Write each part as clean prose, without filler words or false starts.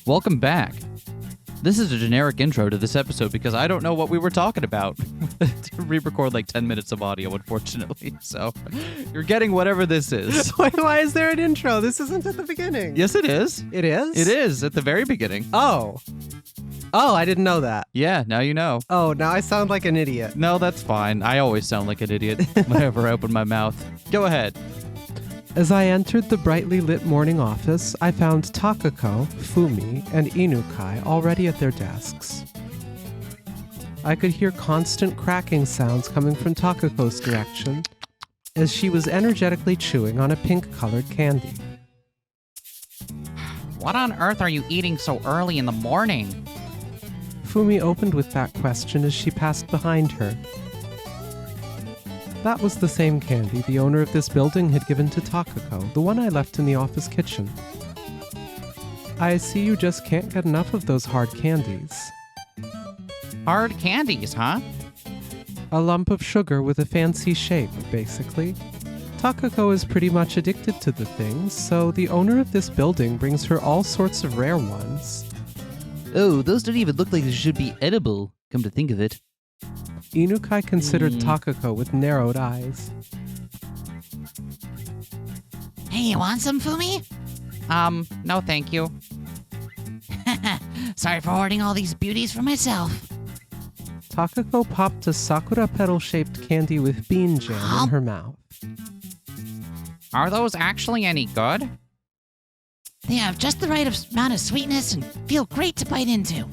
Welcome back. This is a generic intro to this episode because I don't know what we were talking about. To re-record like 10 minutes of audio, unfortunately. So you're getting whatever this is. Why is there an intro? This isn't at the beginning. Yes, it is. It is? It is at the very beginning. Oh, I didn't know that. Yeah, now you know. Oh, now I sound like an idiot. No, that's fine. I always sound like an idiot whenever I open my mouth. Go ahead. As I entered the brightly lit morning office, I found Takako, Fumi, and Inukai already at their desks. I could hear constant cracking sounds coming from Takako's direction as she was energetically chewing on a pink-colored candy. What on earth are you eating so early in the morning? Fumi opened with that question as she passed behind her. That was the same candy the owner of this building had given to Takako, the one I left in the office kitchen. I see you just can't get enough of those hard candies. Hard candies, huh? A lump of sugar with a fancy shape, basically. Takako is pretty much addicted to the things, so the owner of this building brings her all sorts of rare ones. Oh, those don't even look like they should be edible, come to think of it. Inukai considered Takako with narrowed eyes. Hey, you want some, Fumi? No thank you. Sorry for hoarding all these beauties for myself. Takako popped a sakura petal-shaped candy with bean jam in her mouth. Are those actually any good? They have just the right amount of sweetness and feel great to bite into.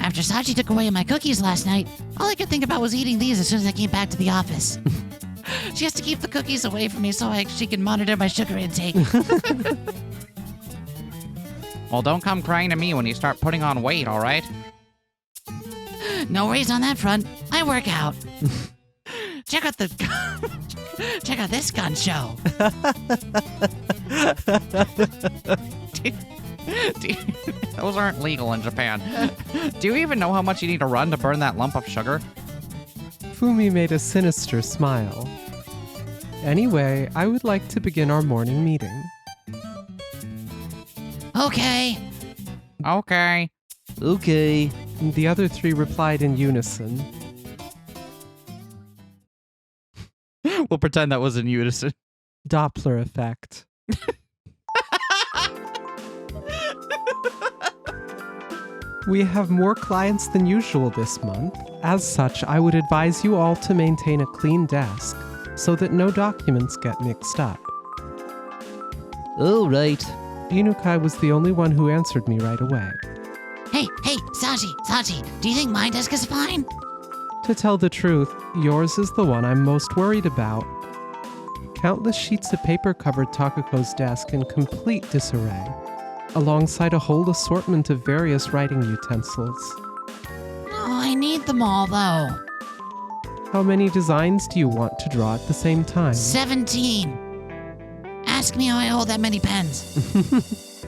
After Sachi took away my cookies last night, all I could think about was eating these as soon as I came back to the office. She has to keep the cookies away from me so she can monitor my sugar intake. Well, don't come crying to me when you start putting on weight, all right? No worries on that front. I work out. Check out this gun show. Those aren't legal in Japan. Do you even know how much you need to run to burn that lump of sugar? Fumi made a sinister smile. Anyway, I would like to begin our morning meeting. Okay. Okay. Okay. The other three replied in unison. We'll pretend that was in unison. Doppler effect. We have more clients than usual this month. As such, I would advise you all to maintain a clean desk so that no documents get mixed up. All right. Inukai was the only one who answered me right away. Hey, Sachi, do you think my desk is fine? To tell the truth, yours is the one I'm most worried about. Countless sheets of paper covered Takako's desk in complete disarray, alongside a whole assortment of various writing utensils. Oh, I need them all, though. How many designs do you want to draw at the same time? 17. Ask me how I hold that many pens.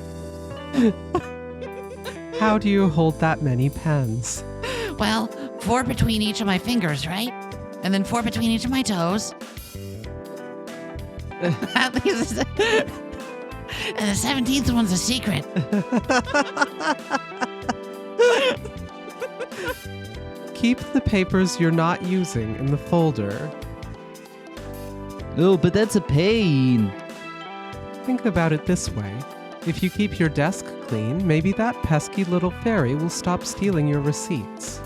How do you hold that many pens? Well, 4 between each of my fingers, right? And then 4 between each of my toes. At least... And the 17th one's a secret. Keep the papers you're not using in the folder. Oh, but that's a pain. Think about it this way. If you keep your desk clean, maybe that pesky little fairy will stop stealing your receipts.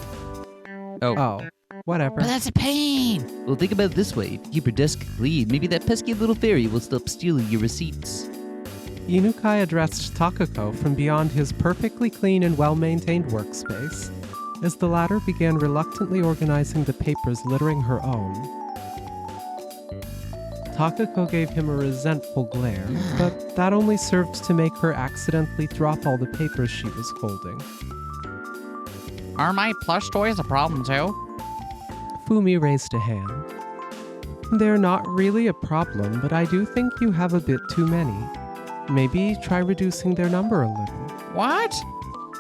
Oh, whatever. But that's a pain. Well, think about it this way. If you keep your desk clean, maybe that pesky little fairy will stop stealing your receipts. Inukai addressed Takako from beyond his perfectly clean and well-maintained workspace, as the latter began reluctantly organizing the papers littering her own. Takako gave him a resentful glare, but that only served to make her accidentally drop all the papers she was holding. Are my plush toys a problem too? Fumi raised a hand. They're not really a problem, but I do think you have a bit too many. Maybe try reducing their number a little. What?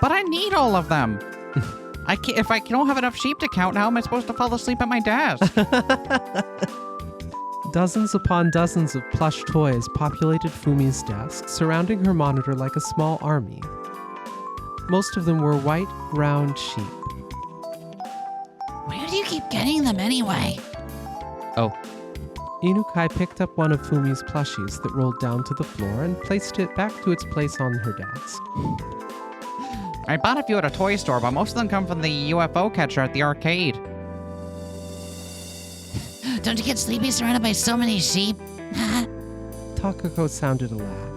But I need all of them. If I don't have enough sheep to count, how am I supposed to fall asleep at my desk? Dozens upon dozens of plush toys populated Fumi's desk, surrounding her monitor like a small army. Most of them were white, round sheep. Where do you keep getting them anyway? Oh, Inukai picked up one of Fumi's plushies that rolled down to the floor and placed it back to its place on her desk. I bought a few at a toy store, but most of them come from the UFO catcher at the arcade. Don't you get sleepy surrounded by so many sheep? Takako sounded a laugh.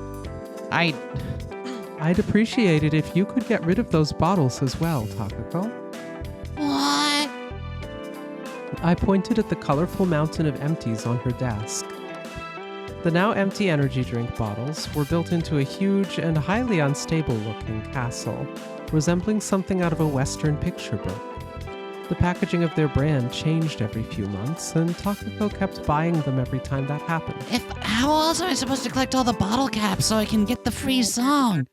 I'd appreciate it if you could get rid of those bottles as well, Takako. What? I pointed at the colorful mountain of empties on her desk. The now empty energy drink bottles were built into a huge and highly unstable-looking castle, resembling something out of a Western picture book. The packaging of their brand changed every few months, and Takako kept buying them every time that happened. How else am I supposed to collect all the bottle caps so I can get the free song?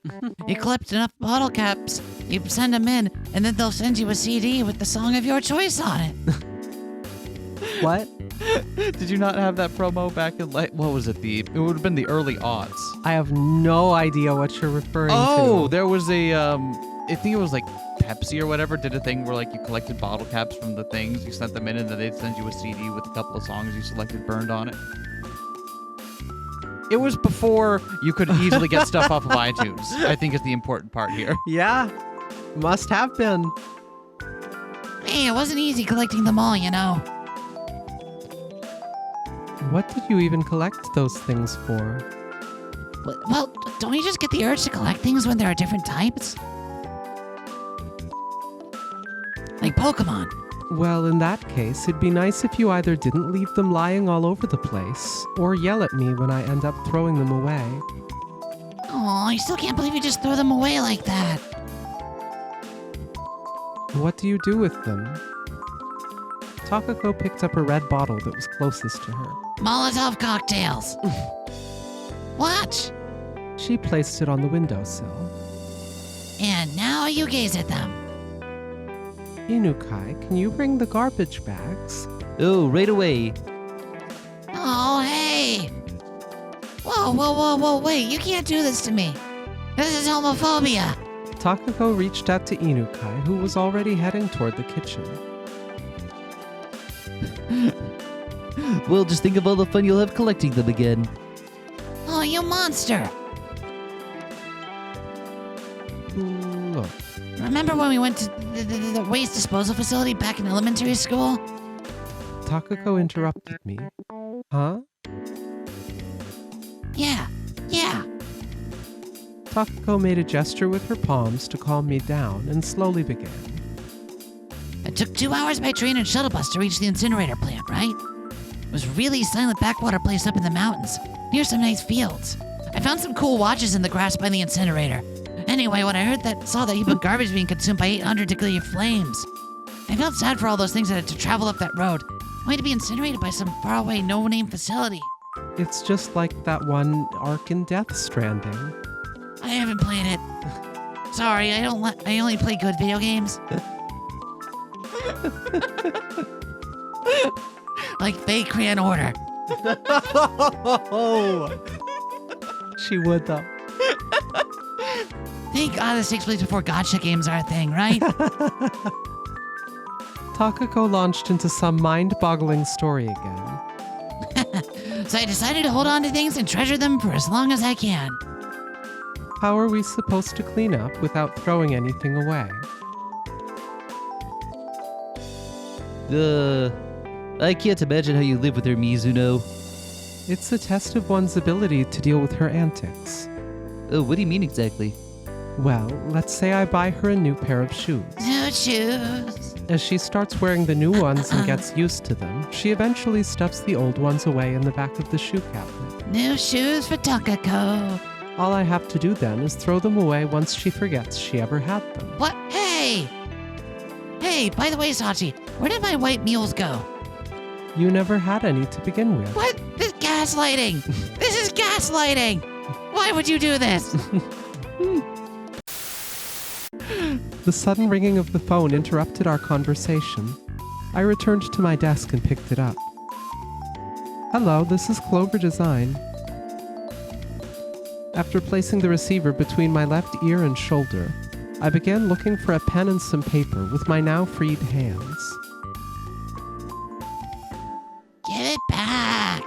You collect enough bottle caps, you send them in, and then they'll send you a CD with the song of your choice on it. What? did you not have that promo back in what was it? It would have been the early aughts. I have no idea what you're referring to. Oh, there was I think it was like Pepsi or whatever did a thing where like you collected bottle caps from the things, you sent them in, and then they'd send you a CD with a couple of songs you selected burned on it. It was before you could easily get stuff off of iTunes, I think is the important part here. Yeah, must have been. Hey, it wasn't easy collecting them all, you know. What did you even collect those things for? Well, don't you just get the urge to collect things when there are different types? Like Pokemon. Well, in that case, it'd be nice if you either didn't leave them lying all over the place, or yell at me when I end up throwing them away. Oh, I still can't believe you just throw them away like that. What do you do with them? Takako picked up a red bottle that was closest to her. Molotov cocktails. Watch. She placed it on the windowsill. And now you gaze at them. Inukai, can you bring the garbage bags? Oh, right away. Oh, hey. Whoa, wait. You can't do this to me. This is homophobia. Takako reached out to Inukai, who was already heading toward the kitchen. Well, just think of all the fun you'll have collecting them again. Oh, you monster. Look, Remember when we went to the waste disposal facility back in elementary school? Takako interrupted me. Huh? Yeah. Takako made a gesture with her palms to calm me down and slowly began. It took 2 hours by train and shuttle bus to reach the incinerator plant, right? It was a really silent backwater place up in the mountains, near some nice fields. I found some cool watches in the grass by the incinerator. Anyway, when I saw that heap of garbage being consumed by 800-degree flames, I felt sad for all those things that had to travel up that road, only to be incinerated by some faraway, no-name facility. It's just like that one arc in Death Stranding. I haven't played it. Sorry, I only play good video games. Like Fake Grand Order. She would, though. Thank God this takes place before gotcha games are a thing, right? Takako launched into some mind-boggling story again. So I decided to hold on to things and treasure them for as long as I can. How are we supposed to clean up without throwing anything away? I can't imagine how you live with her, Mizuno. It's a test of one's ability to deal with her antics. Oh, what do you mean exactly? Well, let's say I buy her a new pair of shoes. New shoes. As she starts wearing the new ones and gets used to them, she eventually stuffs the old ones away in the back of the shoe cabinet. New shoes for Takako. All I have to do then is throw them away once she forgets she ever had them. What? Hey, by the way, Sachi, where did my white mules go? You never had any to begin with. What? This is gaslighting. This is gaslighting. Why would you do this? The sudden ringing of the phone interrupted our conversation. I returned to my desk and picked it up. Hello, this is Clover Design. After placing the receiver between my left ear and shoulder, I began looking for a pen and some paper with my now freed hands. Give it back.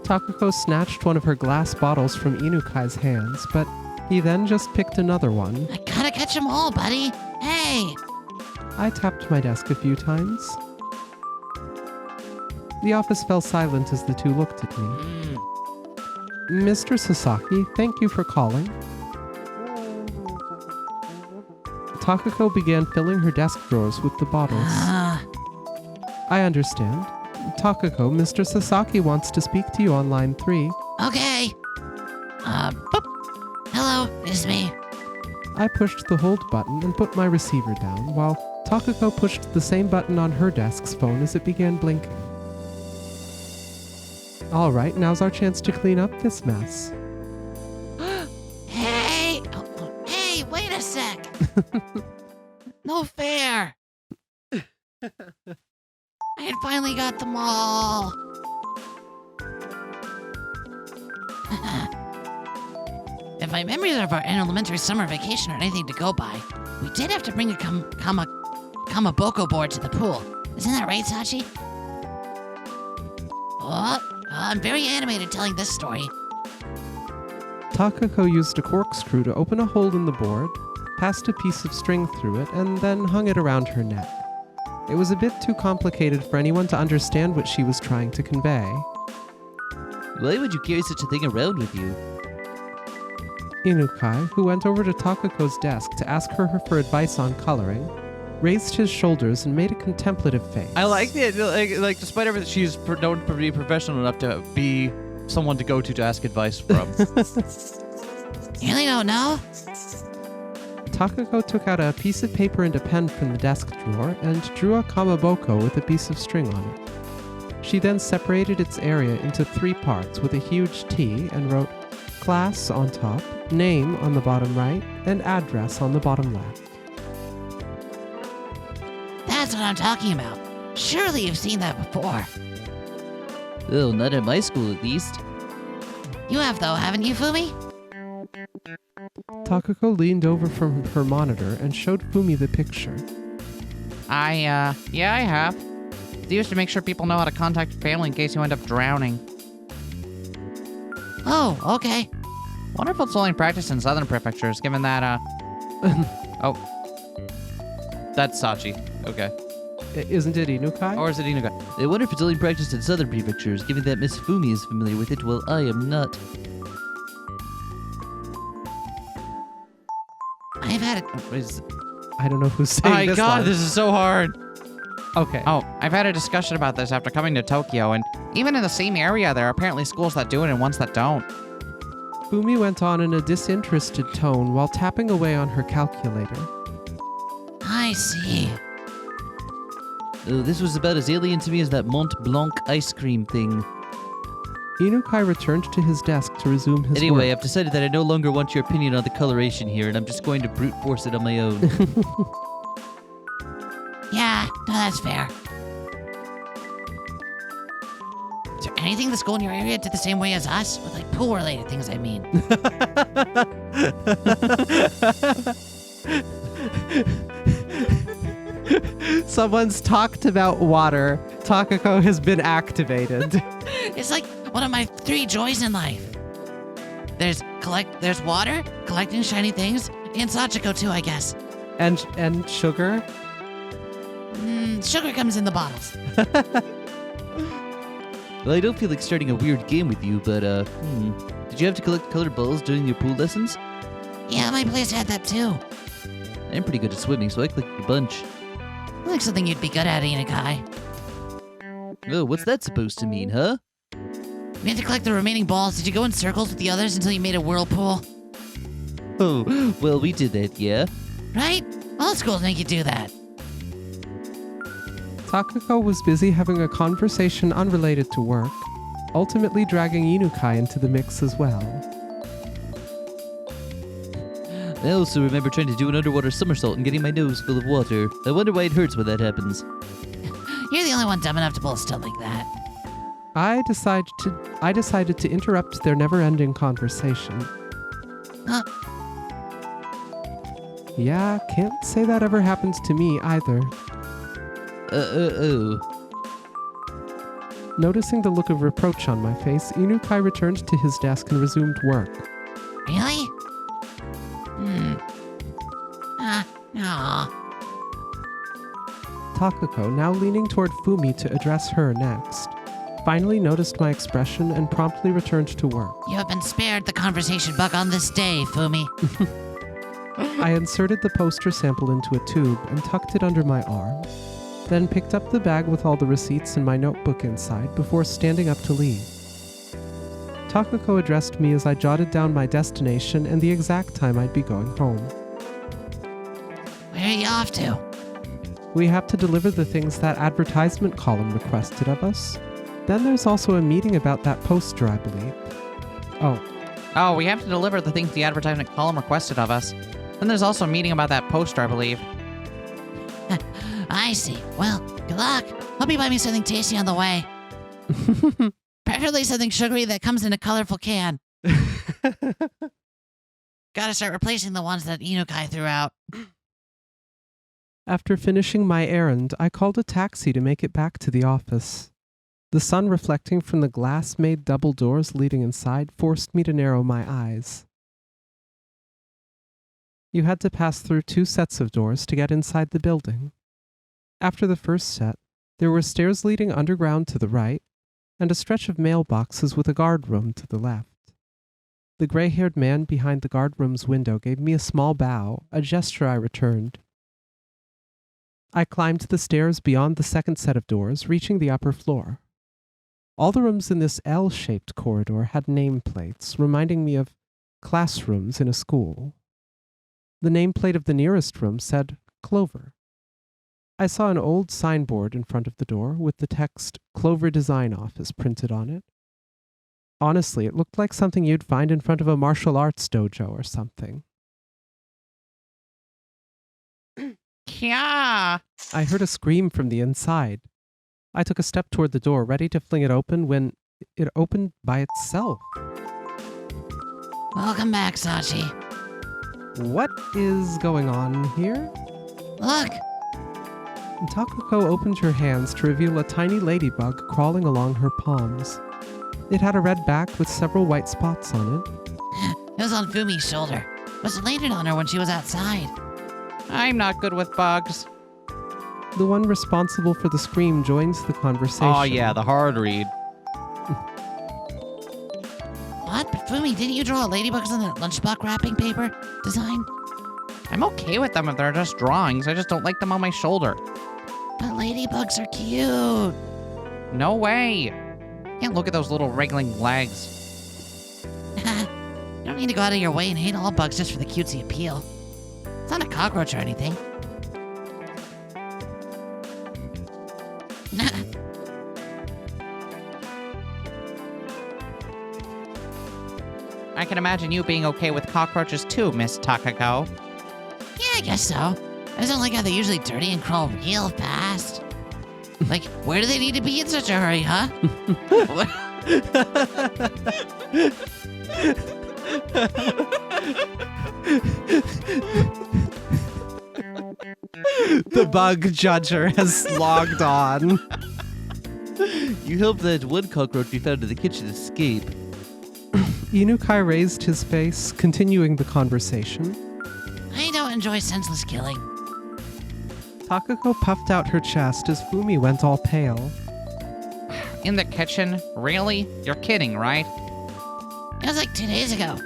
Takako snatched one of her glass bottles from Inukai's hands, but he then just picked another one. I gotta catch them all, buddy. Hey. I tapped my desk a few times. The office fell silent as the two looked at me. Mr. Sasaki, thank you for calling. Takako began filling her desk drawers with the bottles. I understand. Takako, Mr. Sasaki wants to speak to you on line 3. Okay. Boop. Hello, it's me. I pushed the hold button and put my receiver down, while Takako pushed the same button on her desk's phone as it began blinking. All right, now's our chance to clean up this mess. Hey! Hey, wait a sec! No fair! I had finally got them all! If my memories of our elementary summer vacation are anything to go by, we did have to bring a kamaboko board to the pool. Isn't that right, Sachi? Oh, I'm very animated telling this story. Takako used a corkscrew to open a hole in the board, passed a piece of string through it, and then hung it around her neck. It was a bit too complicated for anyone to understand what she was trying to convey. Why would you carry such a thing around with you? Inukai, who went over to Takako's desk to ask her for advice on coloring, raised his shoulders and made a contemplative face. I like the like despite everything, she's known to be professional enough to be someone to go to ask advice from. You really don't know? Takako took out a piece of paper and a pen from the desk drawer and drew a kamaboko with a piece of string on it. She then separated its area into 3 parts with a huge T and wrote class on top, name on the bottom right, and address on the bottom left. That's what I'm talking about. Surely you've seen that before. Oh, not at my school at least. You have though, haven't you, Fumi? Takako leaned over from her monitor and showed Fumi the picture. Yeah, I have. It's used to make sure people know how to contact your family in case you end up drowning. Oh, okay. Wonder if it's only practiced in southern prefectures, given that, Oh. That's Sachi. Okay. Isn't it Inukai? Or is it Inukai? I wonder if it's only practiced in southern prefectures, given that Miss Fumi is familiar with it while I am not. I've had it. I don't know who's saying My this God, line. this is so hard. Okay. Oh, I've had a discussion about this after coming to Tokyo, and even in the same area, there are apparently schools that do it and ones that don't. Fumi went on in a disinterested tone while tapping away on her calculator. I see. Oh, this was about as alien to me as that Mont Blanc ice cream thing. Inukai returned to his desk to resume his Anyway, work. I've decided that I no longer want your opinion on the coloration here, and I'm just going to brute force it on my own. Yeah, no, that's fair. Is there anything the school in your area did the same way as us? With like pool-related things, I mean. Someone's talked about water. Takako has been activated. It's like one of my 3 joys in life. There's water, collecting shiny things, and Sachiko too, I guess. And sugar? Sugar comes in the bottles. Well, I don't feel like starting a weird game with you, but, did you have to collect colored balls during your pool lessons? Yeah, my place had that too. I'm pretty good at swimming, so I collected a bunch. Like something you'd be good at, Inukai. Oh, what's that supposed to mean, huh? We had to collect the remaining balls. Did you go in circles with the others until you made a whirlpool? Oh, well, we did that, yeah. Right? All schools make you do that. Takako was busy having a conversation unrelated to work, ultimately dragging Inukai into the mix as well. I also remember trying to do an underwater somersault and getting my nose full of water. I wonder why it hurts when that happens. You're the only one dumb enough to pull stuff like that. I decided to interrupt their never-ending conversation. Huh? Yeah, can't say that ever happens to me either. Noticing the look of reproach on my face, Inukai returned to his desk and resumed work. Really? Aw. Takako, now leaning toward Fumi to address her next, finally noticed my expression and promptly returned to work. You have been spared the conversation bug on this day, Fumi. I inserted the poster sample into a tube and tucked it under my arm, then picked up the bag with all the receipts and my notebook inside before standing up to leave. Takako addressed me as I jotted down my destination and the exact time I'd be going home. Where are you off to? We have to deliver the things that advertisement column requested of us. Then there's also a meeting about that poster, I believe. Oh, we have to deliver the things the advertisement column requested of us. Then there's also a meeting about that poster, I believe. I see. Well, good luck. Hope you buy me something tasty on the way. Preferably something sugary that comes in a colorful can. Gotta start replacing the ones that Inukai threw out. After finishing my errand, I called a taxi to make it back to the office. The sun reflecting from the glass-made double doors leading inside forced me to narrow my eyes. You had to pass through 2 sets of doors to get inside the building. After the first set, there were stairs leading underground to the right, and a stretch of mailboxes with a guard room to the left. The gray-haired man behind the guard room's window gave me a small bow, a gesture I returned. I climbed the stairs beyond the second set of doors, reaching the upper floor. All the rooms in this L-shaped corridor had nameplates, reminding me of classrooms in a school. The nameplate of the nearest room said Clover. I saw an old signboard in front of the door with the text Clover Design Office printed on it. Honestly, it looked like something you'd find in front of a martial arts dojo or something. Yeah. I heard a scream from the inside. I took a step toward the door, ready to fling it open, when it opened by itself. Welcome back, Sachi. What is going on here? Look, Takako opened her hands to reveal a tiny ladybug crawling along her palms. It had a red back with several white spots on it. it was on Fumi's shoulder. Must have landed on her when she was outside. I'm not good with bugs. The one responsible for the scream joins the conversation. Oh yeah, the hard read. What? But Fumi, didn't you draw ladybugs on that lunchbox wrapping paper design? I'm okay with them if they're just drawings. I just don't like them on my shoulder. But ladybugs are cute. No way. Can't look at those little wriggling legs. You don't need to go out of your way and hate all bugs just for the cutesy appeal. It's not a cockroach or anything. I can imagine you being okay with cockroaches too, Miss Takako. Yeah, I guess so. I just don't like how they're usually dirty and crawl real fast. Like, where do they need to be in such a hurry, huh? The bug judger has logged on. You hope that one cockroach we found in the kitchen escape. Inukai raised his face, continuing the conversation. I don't enjoy senseless killing. Takako puffed out her chest as Fumi went all pale. In the kitchen? Really? You're kidding, right? It was like 2 days ago.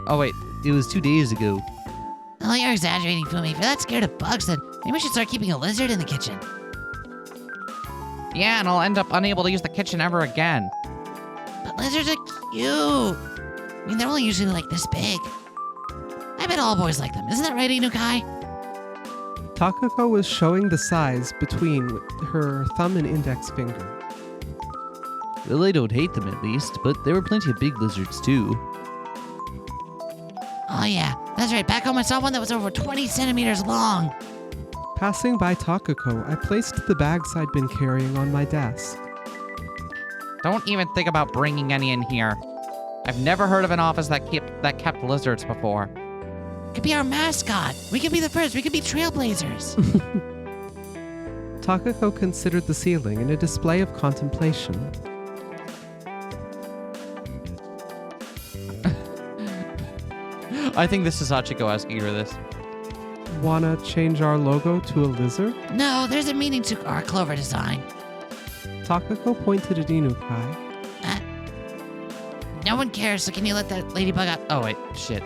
Oh wait, it was 2 days ago. Oh, you're exaggerating, Fumi. If you're that scared of bugs, then maybe we should start keeping a lizard in the kitchen. Yeah, and I'll end up unable to use the kitchen ever again. But lizards are cute. I mean, they're only usually like this big. I bet all boys like them. Isn't that right, Inukai? Takako was showing the size between her thumb and index finger. Well, I don't hate them at least, but there were plenty of big lizards too. Oh, yeah. That's right. Back home, I saw one that was over 20 centimeters long. Passing by Takako, I placed the bags I'd been carrying on my desk. Don't even think about bringing any in here. I've never heard of an office that kept lizards before. Could be our mascot. We could be the first. We could be trailblazers. Takako considered the ceiling in a display of contemplation. I think this is Sachiko asking her this. Wanna change our logo to a lizard? No, there's a meaning to our clover design. Takako pointed at Inukai. No one cares, so can you let that ladybug out? Oh, wait. Shit.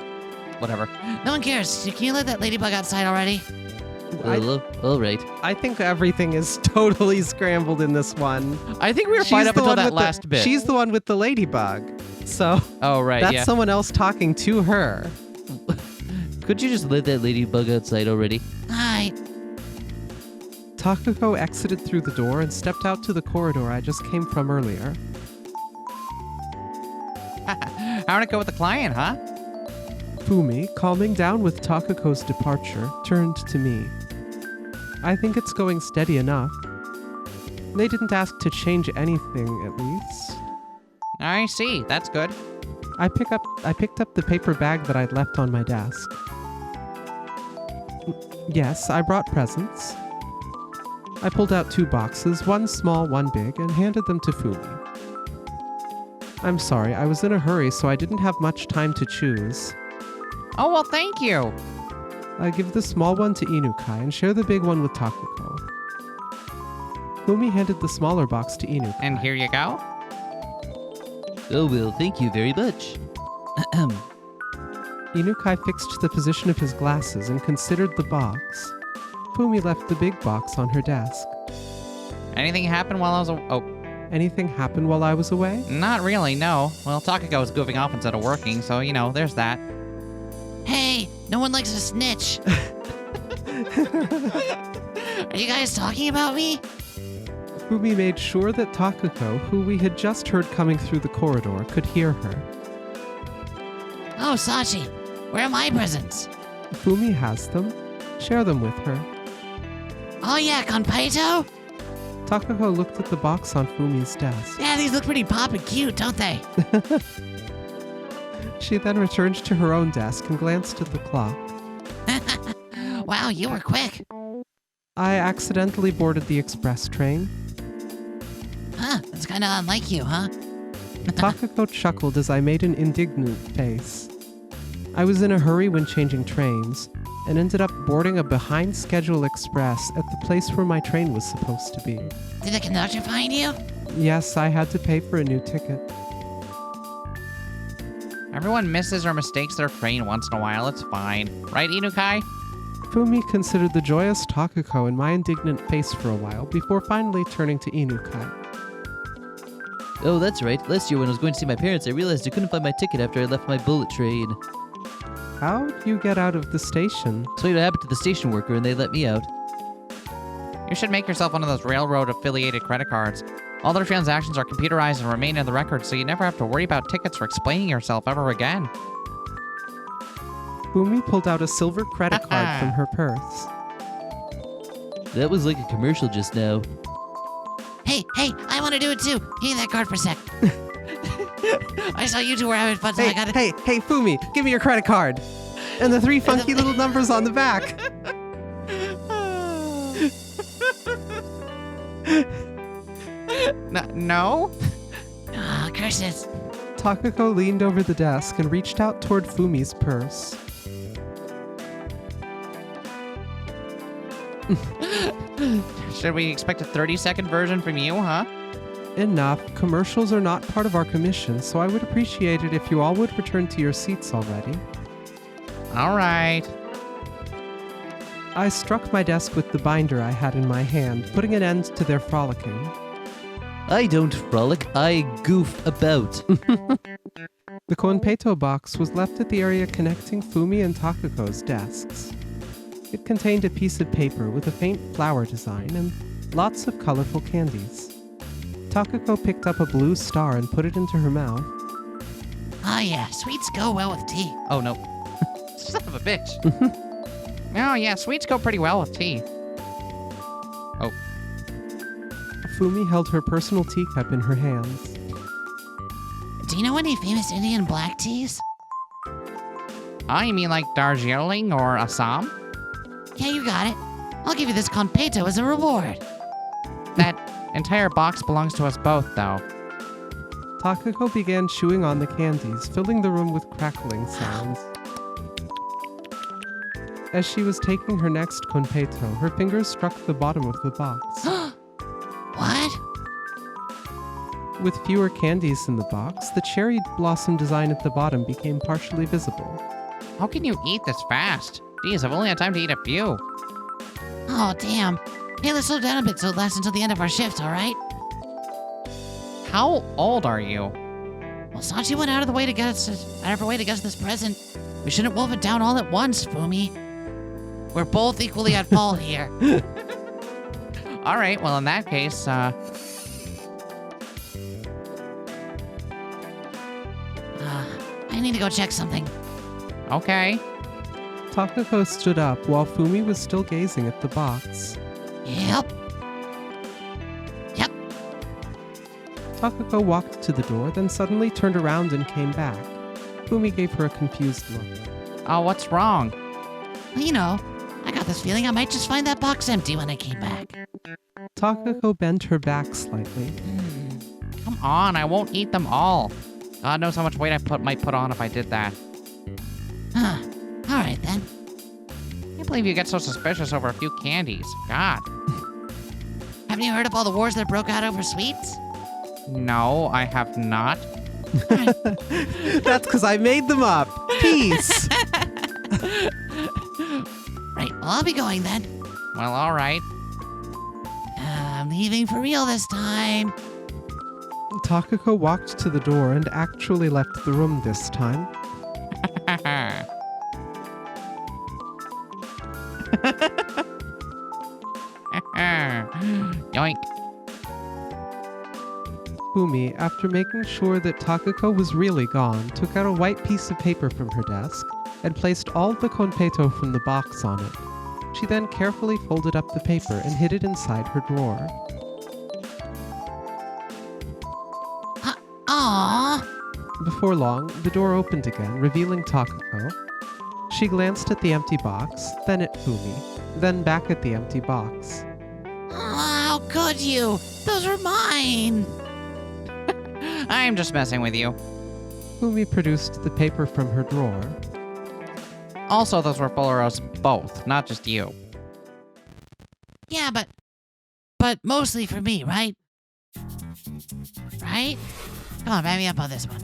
Whatever. No one cares, so can you let that ladybug outside already? All right. I think everything is totally scrambled in this one. I think we were fine up until that with last bit. She's the one with the ladybug. So Oh, right, that's yeah. someone else talking to her. Could you just let that ladybug outside already? Hi. Takako exited through the door and stepped out to the corridor I just came from earlier. How'd it go with the client, huh? Fumi, calming down with Takako's departure, turned to me. I think it's going steady enough. They didn't ask to change anything, at least. I see. That's good. I picked up the paper bag that I'd left on my desk. Yes, I brought presents. I pulled out 2 boxes, one small, one big, and handed them to Fumi. I'm sorry, I was in a hurry, so I didn't have much time to choose. Oh, well, thank you. I give the small one to Inukai and share the big one with Takako. Fumi handed the smaller box to Inukai. And here you go. Oh, well, thank you very much. Inukai fixed the position of his glasses and considered the box. Fumi left the big box on her desk. Anything happen while I was Anything happen while I was away? Not really, no. Well, Takako was goofing off instead of working, so, there's that. Hey, no one likes a snitch. Are you guys talking about me? Fumi made sure that Takako, who we had just heard coming through the corridor, could hear her. Oh, Sachi, where are my presents? Fumi has them. Share them with her. Oh yeah, Gunpaito? Takako looked at the box on Fumi's desk. Yeah, these look pretty pop and cute, don't they? She then returned to her own desk and glanced at the clock. Wow, you were quick. I accidentally boarded the express train. Huh, that's kind of unlike you, huh? Takako chuckled as I made an indignant face. I was in a hurry when changing trains, and ended up boarding a behind-schedule express at the place where my train was supposed to be. Did the conductor find you? Yes, I had to pay for a new ticket. Everyone misses or mistakes their train once in a while. It's fine. Right, Inukai? Fumi considered the joyous Takako and my indignant face for a while before finally turning to Inukai. Oh, that's right. Last year when I was going to see my parents, I realized I couldn't find my ticket after I left my bullet train. How'd you get out of the station? So it happened to the station worker and they let me out. You should make yourself one of those railroad-affiliated credit cards. All their transactions are computerized and remain in the record, so you never have to worry about tickets or explaining yourself ever again. Fumi pulled out a silver credit card from her purse. That was like a commercial just now. Hey, I want to do it too. Give me that card for a sec. I saw you two were having fun, so I got it. Hey, Fumi, give me your credit card. And the 3 funky little numbers on the back. No? Ah, curses. Takako leaned over the desk and reached out toward Fumi's purse. Should we expect a 30-second version from you, huh? Enough. Commercials are not part of our commission, so I would appreciate it if you all would return to your seats already. All right. I struck my desk with the binder I had in my hand, putting an end to their frolicking. I don't frolic, I goof about. The Konpeito box was left at the area connecting Fumi and Takako's desks. It contained a piece of paper with a faint flower design and lots of colorful candies. Takako picked up a blue star and put it into her mouth. Oh yeah, sweets go well with tea. Oh, no. Son of a bitch. Oh, yeah, sweets go pretty well with tea. Oh. Fumi held her personal teacup in her hands. Do you know any famous Indian black teas? Oh, you mean like Darjeeling or Assam? Yeah, you got it. I'll give you this conpeto as a reward. That entire box belongs to us both, though. Takako began chewing on the candies, filling the room with crackling sounds. As she was taking her next conpeto, her fingers struck the bottom of the box. What? With fewer candies in the box, the cherry blossom design at the bottom became partially visible. How can you eat this fast? Geez, I've only had time to eat a few. Oh, damn. Hey, let's slow down a bit so it lasts until the end of our shift, alright? How old are you? Well, Sachi went out of her way to get us this present. We shouldn't wolf it down all at once, Fumi. We're both equally at fault here. All right, well, in that case, I need to go check something. okay. Takako stood up while Fumi was still gazing at the box. Yep. Takako walked to the door, then suddenly turned around and came back. Fumi gave her a confused look. Oh, what's wrong? Well, you know, I got this feeling I might just find that box empty when I came back. Takako bent her back slightly. Come on, I won't eat them all. God knows how much weight I might put on if I did that. Huh. Alright then. I can't believe you get so suspicious over a few candies. God. Haven't you heard of all the wars that broke out over sweets? No, I have not. That's because I made them up. Peace. Right, well, I'll be going then. Well, all right. I'm leaving for real this time. Takako walked to the door and actually left the room this time. Yoink. Fumi, after making sure that Takako was really gone, took out a white piece of paper from her desk and placed all the konpeito from the box on it. She then carefully folded up the paper and hid it inside her drawer. Aww. Before long, the door opened again, revealing Takako. She glanced at the empty box, then at Fumi, then back at the empty box. How could you? Those were mine. I'm just messing with you. Fumi produced the paper from her drawer. Also, those were for us both, not just you. Yeah, but mostly for me, right? Right? Come on, back me up on this one.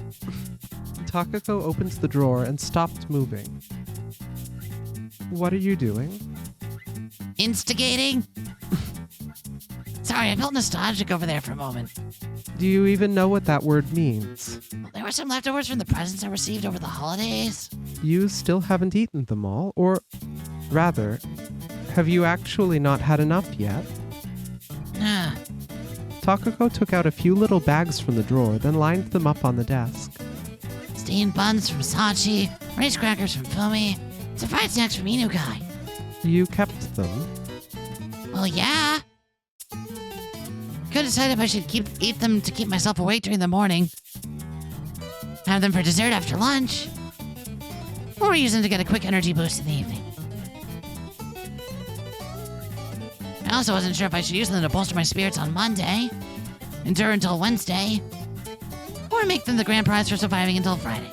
Takako opened the drawer and stopped moving. What are you doing? Instigating? Sorry, I felt nostalgic over there for a moment. Do you even know what that word means? Well, there were some leftovers from the presents I received over the holidays. You still haven't eaten them all, or rather, have you actually not had enough yet? Nah. Takako took out a few little bags from the drawer, then lined them up on the desk. Steamed buns from Sachi, rice crackers from Fumi, some fried snacks from Inukai. You kept them? Well, yeah. Could decide if I should eat them to keep myself awake during the morning. Have them for dessert after lunch. Or use them to get a quick energy boost in the evening. I also wasn't sure if I should use them to bolster my spirits on Monday, endure until Wednesday, or make them the grand prize for surviving until Friday.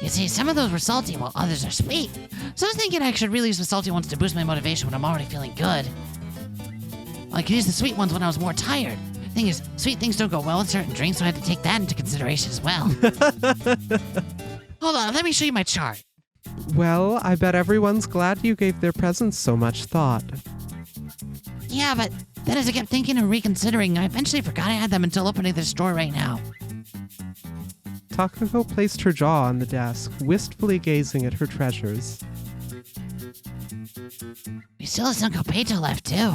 You see, some of those were salty while others are sweet, so I was thinking I should really use the salty ones to boost my motivation when I'm already feeling good. I could use the sweet ones when I was more tired. Thing is, sweet things don't go well with certain drinks, so I had to take that into consideration as well. Hold on, let me show you my chart. Well, I bet everyone's glad you gave their presents so much thought. Yeah, but then as I kept thinking and reconsidering, I eventually forgot I had them until opening this door right now. Takako placed her jaw on the desk, wistfully gazing at her treasures. We still have some copeto left, too.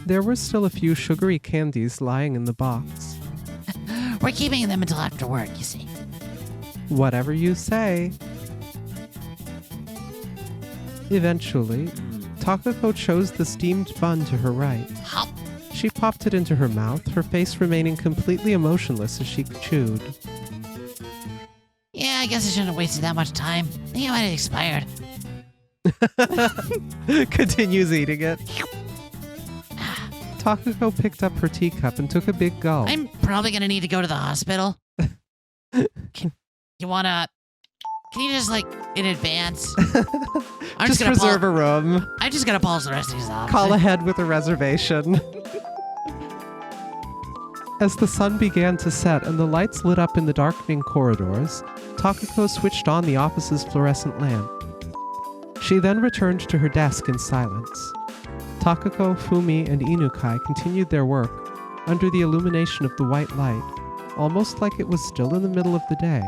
There were still a few sugary candies lying in the box. We're keeping them until after work, you see. Whatever you say. Eventually, Takako chose the steamed bun to her right. Hop. She popped it into her mouth, her face remaining completely emotionless as she chewed. Yeah, I guess I shouldn't have wasted that much time. I think it might have expired. Continues eating it. Takako picked up her teacup and took a big gulp. I'm probably gonna need to go to the hospital. Can you just, like, in advance? I'm just reserve a room. I'm just gonna pause the rest of these off. Call ahead with a reservation. As the sun began to set and the lights lit up in the darkening corridors, Takako switched on the office's fluorescent lamp. She then returned to her desk in silence. Takako, Fumi, and Inukai continued their work under the illumination of the white light, almost like it was still in the middle of the day.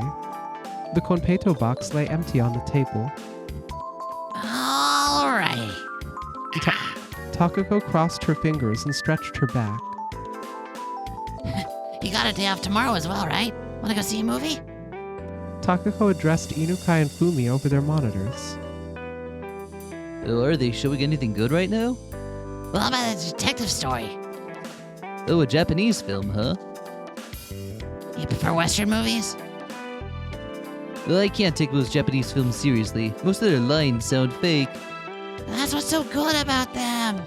The konpeito box lay empty on the table. All right. Takako crossed her fingers and stretched her back. You got a day off tomorrow as well, right? Wanna go see a movie? Takako addressed Inukai and Fumi over their monitors. Oh, are they showing anything good right now? Well, how about a detective story? Oh, a Japanese film, huh? You prefer Western movies? Well, I can't take most Japanese films seriously. Most of their lines sound fake. That's what's so good about them.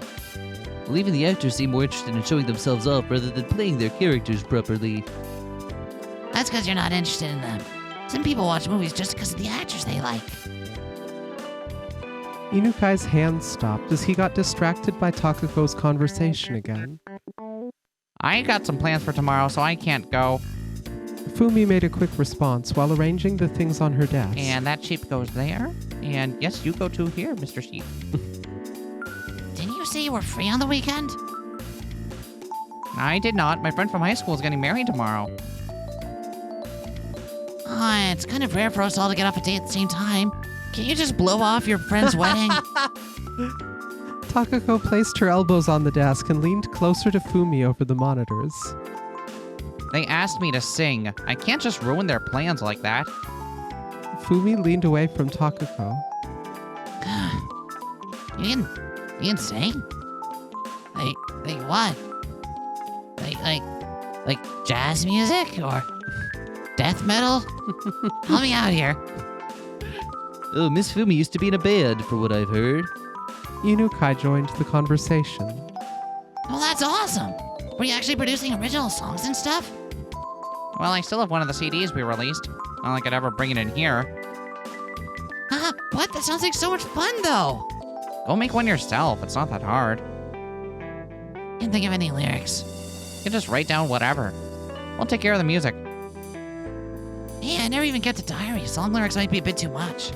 Well, even the actors seem more interested in showing themselves off rather than playing their characters properly. That's because you're not interested in them. Some people watch movies just because of the actors they like. Inukai's hand stopped as he got distracted by Takako's conversation again. I got some plans for tomorrow, so I can't go. Fumi made a quick response while arranging the things on her desk. And that sheep goes there. And yes, you go to here, Mr. Sheep. Didn't you say you were free on the weekend? I did not. My friend from high school is getting married tomorrow. Oh, it's kind of rare for us all to get off a date at the same time. Can't you just blow off your friend's wedding? Takako placed her elbows on the desk and leaned closer to Fumi over the monitors. They asked me to sing. I can't just ruin their plans like that. Fumi leaned away from Takako. You can sing? Like what? Like jazz music or death metal? Help me out here. Oh, Miss Fumi used to be in a band, for what I've heard. Inukai joined the conversation. Well, that's awesome. Were you actually producing original songs and stuff? Well, I still have one of the CDs we released. Not like I'd ever bring it in here. What? That sounds like so much fun, though. Go make one yourself. It's not that hard. Can't think of any lyrics. You can just write down whatever. We'll take care of the music. Hey, I never even kept a diary. Song lyrics might be a bit too much.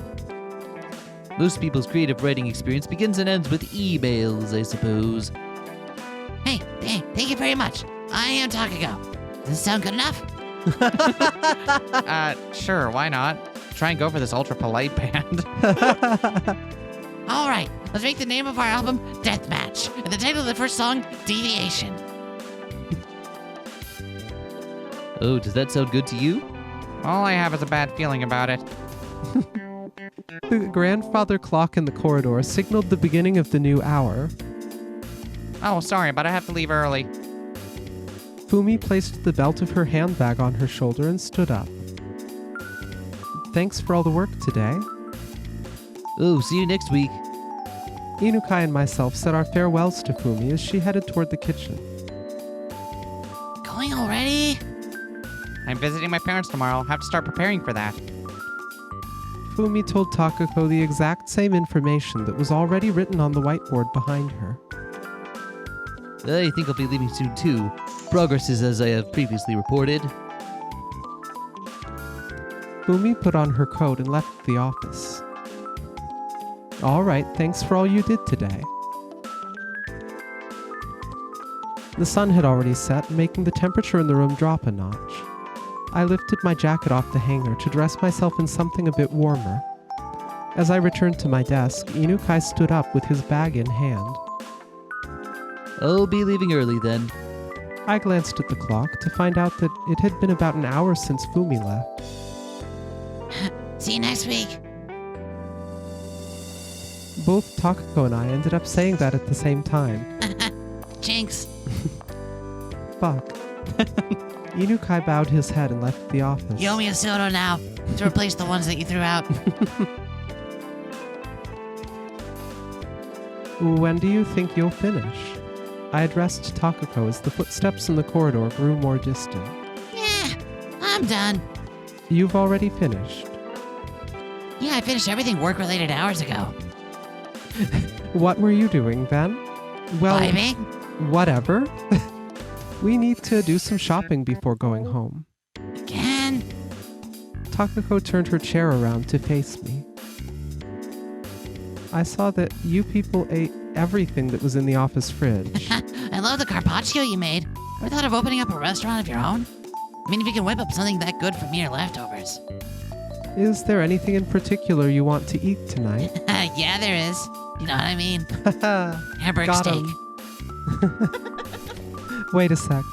Most people's creative writing experience begins and ends with emails, I suppose. Hey, thank you very much. I am Takako. Does this sound good enough? Sure, why not? Try and go for this ultra polite band. All right, let's make the name of our album Deathmatch, and the title of the first song, Deviation. Oh, does that sound good to you? All I have is a bad feeling about it. The grandfather clock in the corridor signaled the beginning of the new hour. Oh, sorry, but I have to leave early. Fumi placed the belt of her handbag on her shoulder and stood up. Thanks for all the work today. Oh, see you next week. Inukai and myself said our farewells to Fumi as she headed toward the kitchen. Going already? I'm visiting my parents tomorrow. Have to start preparing for that. Fumi told Takako the exact same information that was already written on the whiteboard behind her. I think I'll be leaving soon, too. Progress is as I have previously reported. Fumi put on her coat and left the office. All right, thanks for all you did today. The sun had already set, making the temperature in the room drop a notch. I lifted my jacket off the hanger to dress myself in something a bit warmer. As I returned to my desk, Inukai stood up with his bag in hand. I'll be leaving early then. I glanced at the clock to find out that it had been about an hour since Fumi left. See you next week. Both Takako and I ended up saying that at the same time. Jinx. fuck? Inukai bowed his head and left the office. You owe me a soda now to replace the ones that you threw out. When do you think you'll finish? I addressed Takako as the footsteps in the corridor grew more distant. Yeah, I'm done. You've already finished. Yeah, I finished everything work-related hours ago. What were you doing then? Well, Vibing? whatever. We need to do some shopping before going home. Again? Takako turned her chair around to face me. I saw that you people ate everything that was in the office fridge. I love the carpaccio you made. Ever thought of opening up a restaurant of your own? I mean, if you can whip up something that good from your leftovers. Is there anything in particular you want to eat tonight? Yeah, there is. You know what I mean? Hamburg Got steak. 'em. Wait a sec.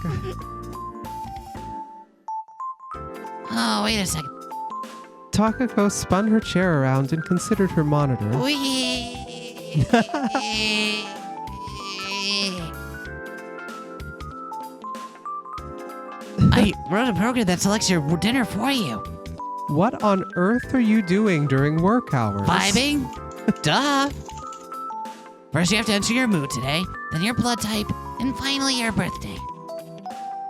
Oh, wait a second. Takako spun her chair around and considered her monitor. Wee. I wrote a program that selects your dinner for you. What on earth are you doing during work hours? Vibing? Duh. First, you have to enter your mood today, then your blood type, and finally your birthday.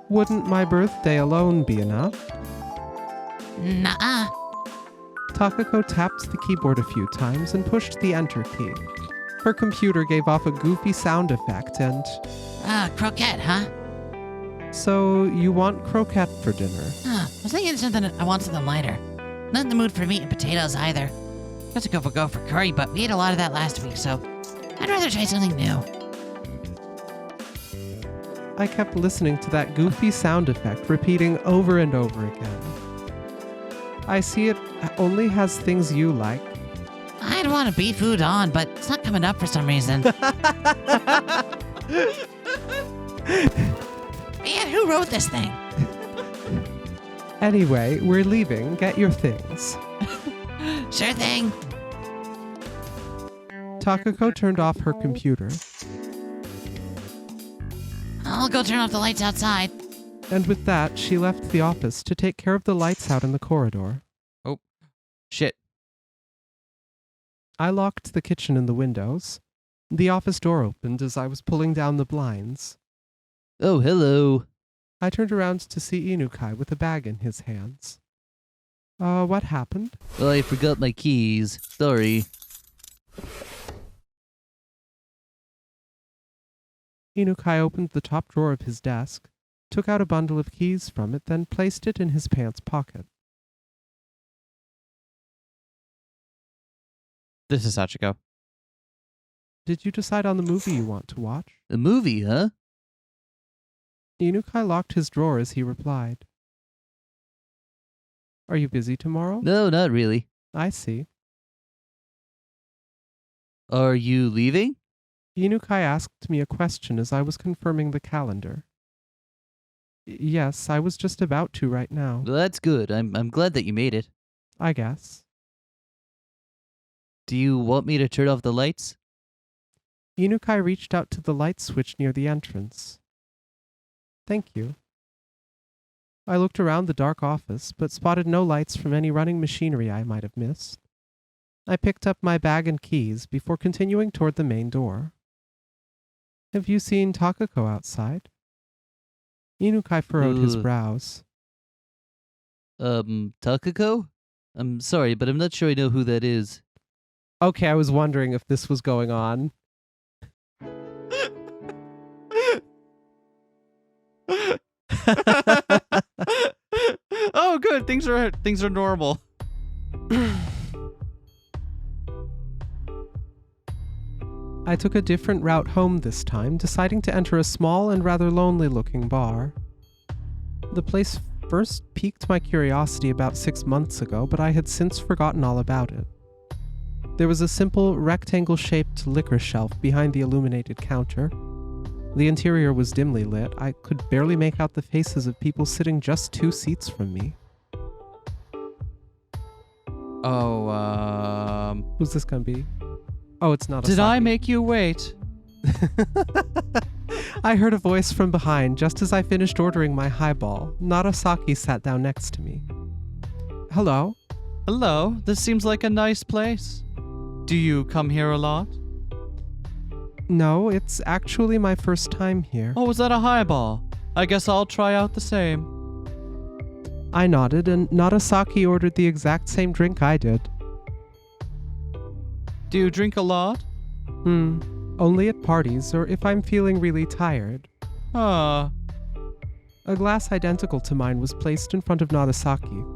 Wouldn't my birthday alone be enough? Nuh-uh. Takako tapped the keyboard a few times and pushed the enter key. Her computer gave off a goofy sound effect and... Croquette, huh? So, you want croquette for dinner? I was thinking I want something lighter. Not in the mood for meat and potatoes either. Got to go for curry, but we ate a lot of that last week, so I'd rather try something new. I kept listening to that goofy sound effect repeating over and over again. I see it only has things you like. I'd want a beef udon, but it's not coming up for some reason. Man, who wrote this thing? Anyway, we're leaving. Get your things. Sure thing. Takako turned off her computer, I'll go turn off the lights outside. and with that, she left the office to take care of the lights out in the corridor. Shit. I locked the kitchen and the windows. The office door opened as I was pulling down the blinds. Oh, hello. I turned around to see Inukai with a bag in his hands. What happened? Well, I forgot my keys. Sorry. Inukai opened the top drawer of his desk, took out a bundle of keys from it, then placed it in his pants pocket. This is Sachiko. Did you decide on the movie you want to watch? A movie, huh? Inukai locked his drawer as he replied. Are you busy tomorrow? No, not really. I see. Are you leaving? Inukai asked me a question as I was confirming the calendar. Yes, I was just about to right now. Well, that's good. I'm glad that you made it. I guess. Do you want me to turn off the lights? Inukai reached out to the light switch near the entrance. Thank you. I looked around the dark office, but spotted no lights from any running machinery I might have missed. I picked up my bag and keys before continuing toward the main door. Have you seen Takako outside? Inukai furrowed his brows. Takako? I'm sorry, but I'm not sure I know who that is. Okay, I was wondering if this was going on. Oh, good. Things are normal. I took a different route home this time, deciding to enter a small and rather lonely-looking bar. The place first piqued my curiosity about 6 months ago, but I had since forgotten all about it. There was a simple, rectangle-shaped liquor shelf behind the illuminated counter. The interior was dimly lit. I could barely make out the faces of people sitting just 2 seats from me. Oh, Who's this gonna be? Oh, it's not a Did I Saki. make you wait? I heard a voice from behind just as I finished ordering my highball. Narasaki sat down next to me. Hello? Hello, this seems like a nice place. Do you come here a lot? No, it's actually my first time here. Oh, was that a highball? I guess I'll try out the same. I nodded, and Narasaki ordered the exact same drink I did. Do you drink a lot? Only at parties or if I'm feeling really tired. Ah, A glass identical to mine was placed in front of Narasaki.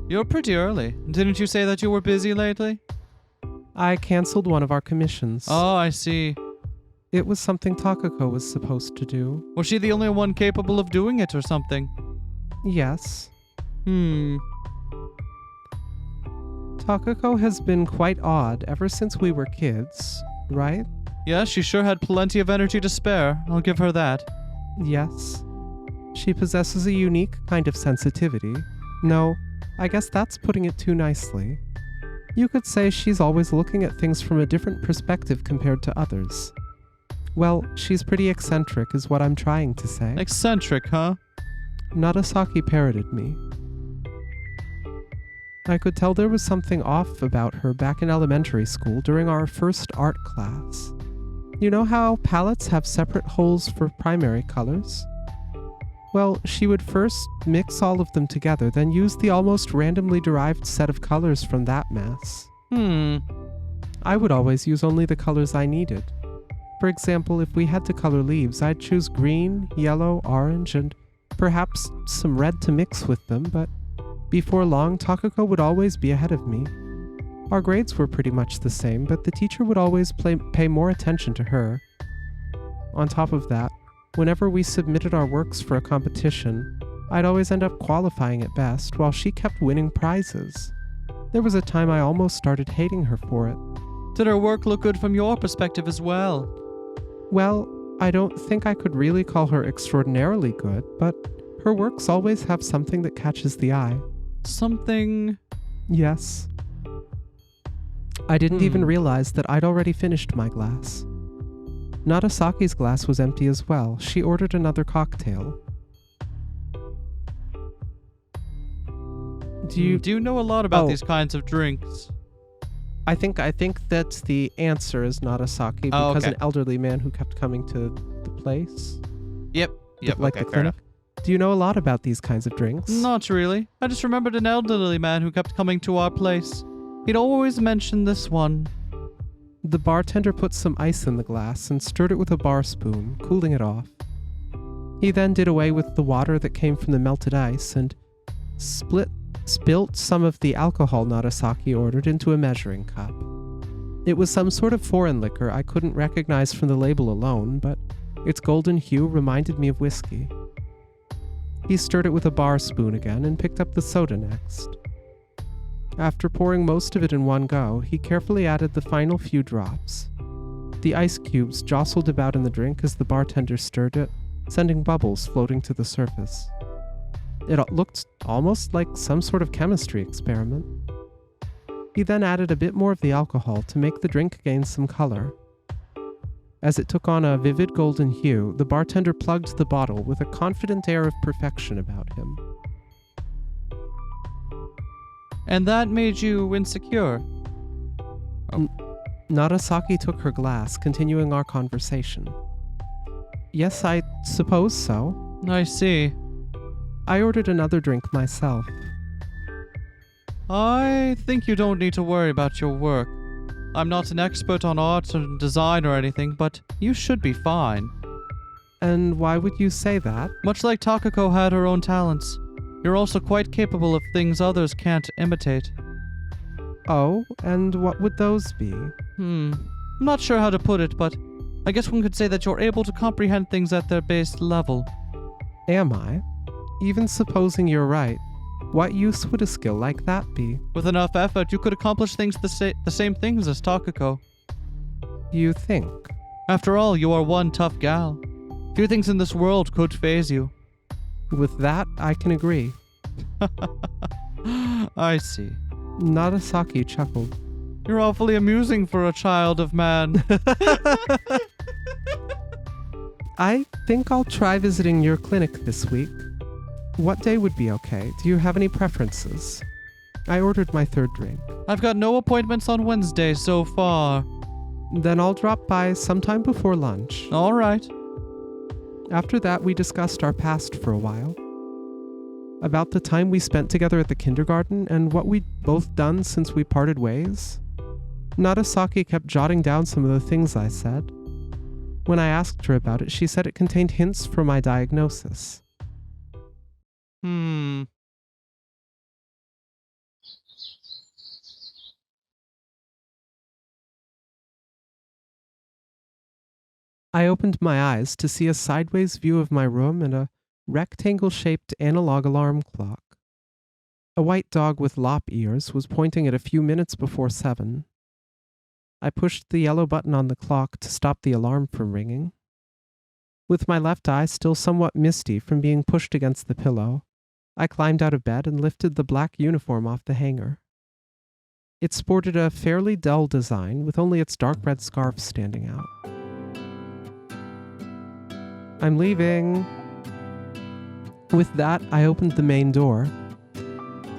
you're pretty early. Didn't you say that you were busy lately? I canceled one of our commissions. Oh, I see. It was something Takako was supposed to do. Was she the only one capable of doing it or something? Yes. Takako has been quite odd ever since we were kids, right? Yeah, she sure had plenty of energy to spare. I'll give her that. Yes. She possesses a unique kind of sensitivity. No, I guess that's putting it too nicely. You could say she's always looking at things from a different perspective compared to others. Well, she's pretty eccentric is what I'm trying to say. Eccentric, huh? Narasaki parroted me. I could tell there was something off about her back in elementary school during our first art class. You know how palettes have separate holes for primary colors? Well, she would first mix all of them together, then use the almost randomly derived set of colors from that mess. I would always use only the colors I needed. For example, if we had to color leaves, I'd choose green, yellow, orange, and perhaps some red to mix with them, but before long, Takako would always be ahead of me. Our grades were pretty much the same, but the teacher would always pay more attention to her. On top of that, whenever we submitted our works for a competition, I'd always end up qualifying at best, while she kept winning prizes. There was a time I almost started hating her for it. Did her work look good from your perspective as well? Well, I don't think I could really call her extraordinarily good, but her works always have something that catches the eye. Something... Yes. I didn't even realize that I'd already finished my glass. Narasaki's glass was empty as well. She ordered another cocktail. Do you know a lot about these kinds of drinks? I think that the answer is Narasaki because an elderly man who kept coming to the place. Yep, Like the clinic. Do you know a lot about these kinds of drinks? Not really. I just remembered an elderly man who kept coming to our place. He'd always mention this one. The bartender put some ice in the glass and stirred it with a bar spoon, cooling it off. He then did away with the water that came from the melted ice and spilt some of the alcohol Narasaki ordered into a measuring cup. It was some sort of foreign liquor I couldn't recognize from the label alone, but its golden hue reminded me of whiskey. He stirred it with a bar spoon again and picked up the soda next. After pouring most of it in one go, he carefully added the final few drops. The ice cubes jostled about in the drink as the bartender stirred it, sending bubbles floating to the surface. It looked almost like some sort of chemistry experiment. He then added a bit more of the alcohol to make the drink gain some color. As it took on a vivid golden hue, the bartender plugged the bottle with a confident air of perfection about him. And that made you insecure? Narasaki took her glass, continuing our conversation. Yes, I suppose so. I see. I ordered another drink myself. I think you don't need to worry about your work. I'm not an expert on art or design or anything, but you should be fine. And why would you say that? Much like Takako had her own talents, you're also quite capable of things others can't imitate. Oh, and what would those be? I'm not sure how to put it, but I guess one could say that you're able to comprehend things at their base level. Am I? Even supposing you're right, what use would a skill like that be? With enough effort, you could accomplish things the same things as Takako. You think? After all, you are one tough gal. Few things in this world could faze you. With that, I can agree. I see. Narasaki chuckled. You're awfully amusing for a child of man. I think I'll try visiting your clinic this week. What day would be okay? Do you have any preferences? I ordered my third drink. I've got no appointments on Wednesday so far. Then I'll drop by sometime before lunch. All right. After that, we discussed our past for a while. About the time we spent together at the kindergarten and what we'd both done since we parted ways. Narasaki kept jotting down some of the things I said. When I asked her about it, she said it contained hints for my diagnosis. I opened my eyes to see a sideways view of my room and a rectangle-shaped analog alarm clock. A white dog with lop ears was pointing at a few minutes before 7. I pushed the yellow button on the clock to stop the alarm from ringing. With my left eye still somewhat misty from being pushed against the pillow, I climbed out of bed and lifted the black uniform off the hanger. It sported a fairly dull design with only its dark red scarf standing out. I'm leaving. With that, I opened the main door.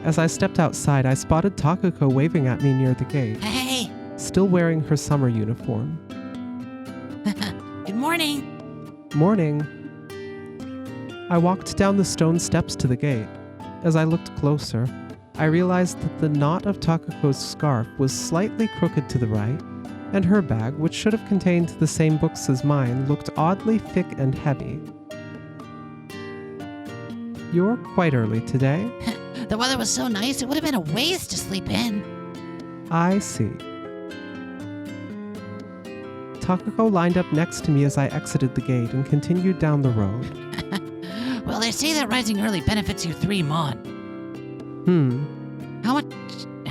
As I stepped outside, I spotted Takako waving at me near the gate, Hey, still wearing her summer uniform. good morning. Morning. I walked down the stone steps to the gate. As I looked closer, I realized that the knot of Takako's scarf was slightly crooked to the right, and her bag, which should have contained the same books as mine, looked oddly thick and heavy. You're quite early today. The weather was so nice, it would have been a waste to sleep in. I see. Takako lined up next to me as I exited the gate and continued down the road. Well, they say that rising early benefits you 3 mon. How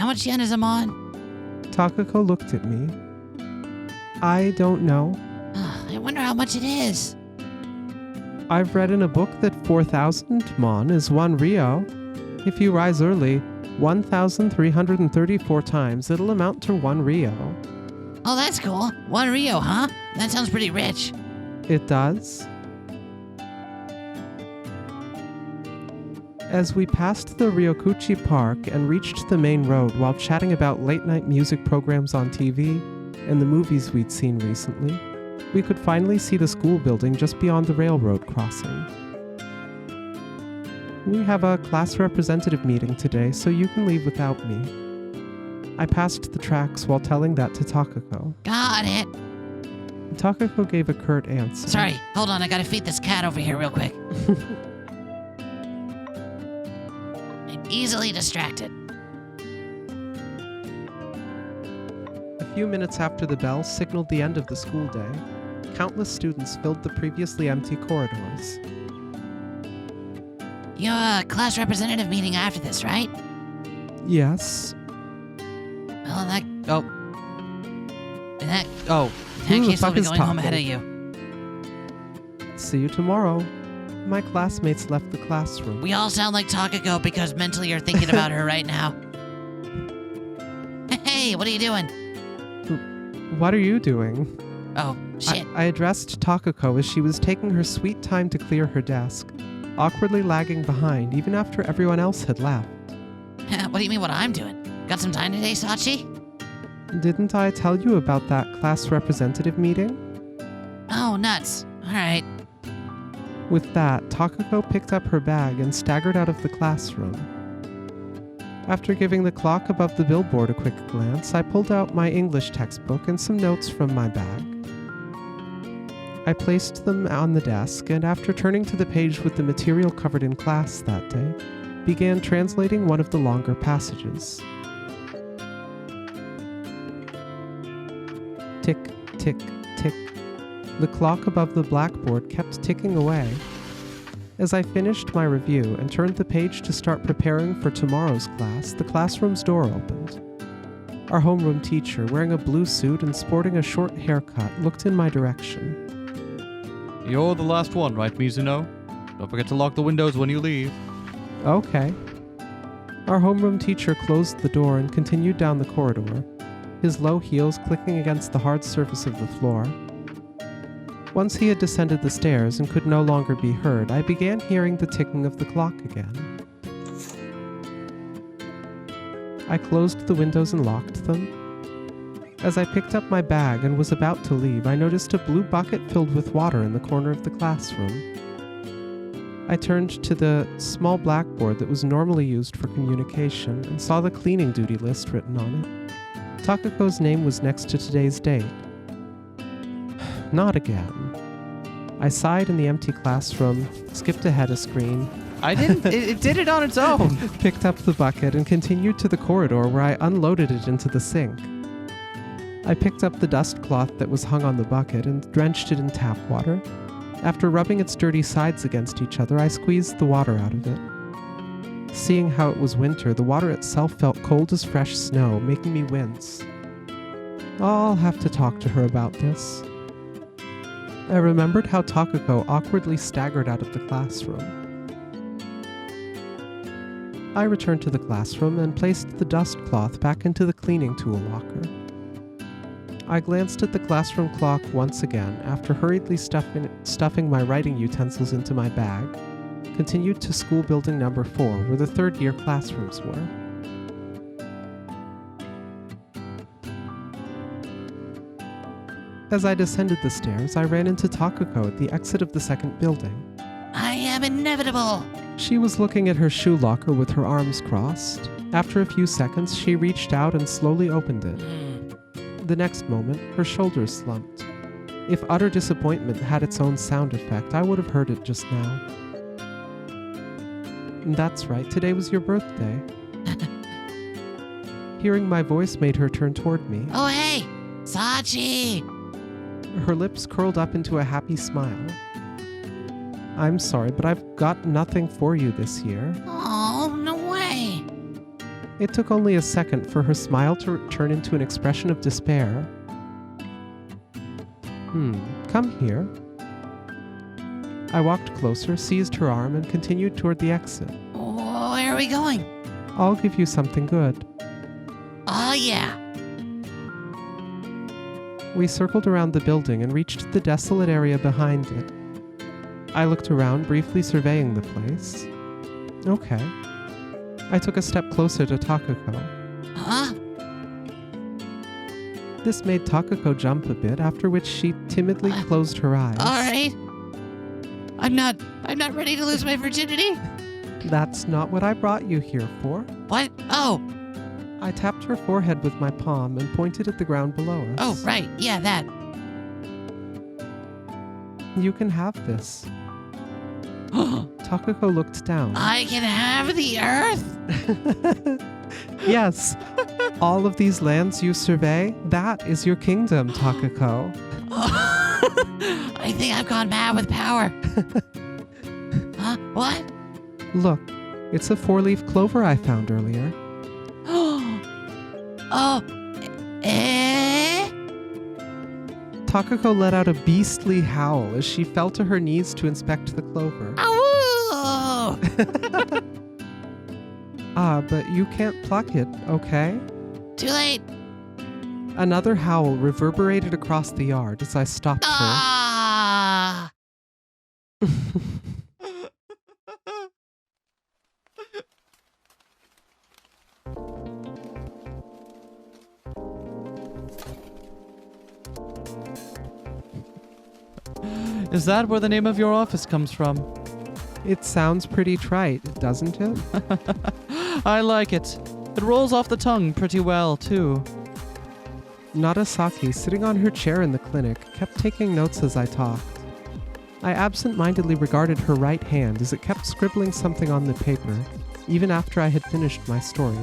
much yen is a mon? Takako looked at me. I don't know. I wonder how much it is. I've read in a book that 4,000 mon is 1 ryo. If you rise early 1,334 times, it'll amount to 1 ryo. Oh, that's cool. 1 ryo, huh? That sounds pretty rich. It does. As we passed the Ryokuchi Park and reached the main road while chatting about late-night music programs on TV and the movies we'd seen recently, we could finally see the school building just beyond the railroad crossing. We have a class representative meeting today, so you can leave without me. I passed the tracks while telling that to Takako. Got it. Takako gave a curt answer. Sorry, hold on, I gotta feed this cat over here real quick. I'm easily distracted. A few minutes after the bell signaled the end of the school day, countless students filled the previously empty corridors. You have a class representative meeting after this, right? Yes. Well, in that Oh, Who the case, I'll fuck be is going home talking? ahead of you. See you tomorrow. My classmates left the classroom. We all sound like Takako because mentally you're thinking about her right now. Hey, what are you doing? What are you doing? Oh, shit. I addressed Takako as she was taking her sweet time to clear her desk, awkwardly lagging behind even after everyone else had left. What do you mean what I'm doing? Got some time today, Sachi? Didn't I tell you about that class representative meeting? Oh, nuts. All right. With that, Takako picked up her bag and staggered out of the classroom. After giving the clock above the billboard a quick glance, I pulled out my English textbook and some notes from my bag. I placed them on the desk, and after turning to the page with the material covered in class that day, began translating one of the longer passages. Tick, tick, tick. The clock above the blackboard kept ticking away. As I finished my review and turned the page to start preparing for tomorrow's class, the classroom's door opened. Our homeroom teacher, wearing a blue suit and sporting a short haircut, looked in my direction. you're the last one, right, Mizuno? Don't forget to lock the windows when you leave. Okay. Our homeroom teacher closed the door and continued down the corridor, his low heels clicking against the hard surface of the floor. Once he had descended the stairs and could no longer be heard, I began hearing the ticking of the clock again. I closed the windows and locked them. As I picked up my bag and was about to leave, I noticed a blue bucket filled with water in the corner of the classroom. I turned to the small blackboard that was normally used for communication and saw the cleaning duty list written on it. Takako's name was next to today's date. Not again. I sighed in the empty classroom, skipped ahead a screen. I didn't. It did it on its own. Picked up the bucket and continued to the corridor where I unloaded it into the sink. I picked up the dust cloth that was hung on the bucket and drenched it in tap water. After rubbing its dirty sides against each other, I squeezed the water out of it. Seeing how it was winter, the water itself felt cold as fresh snow, making me wince. I'll have to talk to her about this. I remembered how Takako awkwardly staggered out of the classroom. I returned to the classroom and placed the dust cloth back into the cleaning tool locker. I glanced at the classroom clock once again after hurriedly stuffing my writing utensils into my bag, continued to school building number 4 where the third-year classrooms were. As I descended the stairs, I ran into Takako at the exit of the second building. I am inevitable. She was looking at her shoe locker with her arms crossed. After a few seconds, she reached out and slowly opened it. The next moment, her shoulders slumped. If utter disappointment had its own sound effect, I would have heard it just now. That's right, today was your birthday. Hearing my voice made her turn toward me. Oh, hey, Sachi. Her lips curled up into a happy smile. I'm sorry, but I've got nothing for you this year. Oh, no way. It took only a second for her smile to turn into an expression of despair. Come here. I walked closer, seized her arm, and continued toward the exit. Where are we going? I'll give you something good. Oh, yeah. We circled around the building and reached the desolate area behind it. I looked around, briefly surveying the place. Okay. I took a step closer to Takako. Huh? This made Takako jump a bit, after which she timidly closed her eyes. All right. I'm not ready to lose my virginity. That's not what I brought you here for. What? Oh. I tapped her forehead with my palm and pointed at the ground below us. Oh, right. Yeah, that. You can have this. Takako looked down. I can have the earth? Yes. All of these lands you survey, that is your kingdom, Takako. I think I've gone mad with power. Huh? What? Look, it's a 4-leaf clover I found earlier. Oh. Eh? Takako let out a beastly howl as she fell to her knees to inspect the clover. Ow! But you can't pluck it, okay? Too late. Another howl reverberated across the yard as I stopped her. Ah! Is that where the name of your office comes from? It sounds pretty trite, doesn't it? I like it. It rolls off the tongue pretty well, too. Narasaki, sitting on her chair in the clinic, kept taking notes as I talked. I absent-mindedly regarded her right hand as it kept scribbling something on the paper, even after I had finished my story.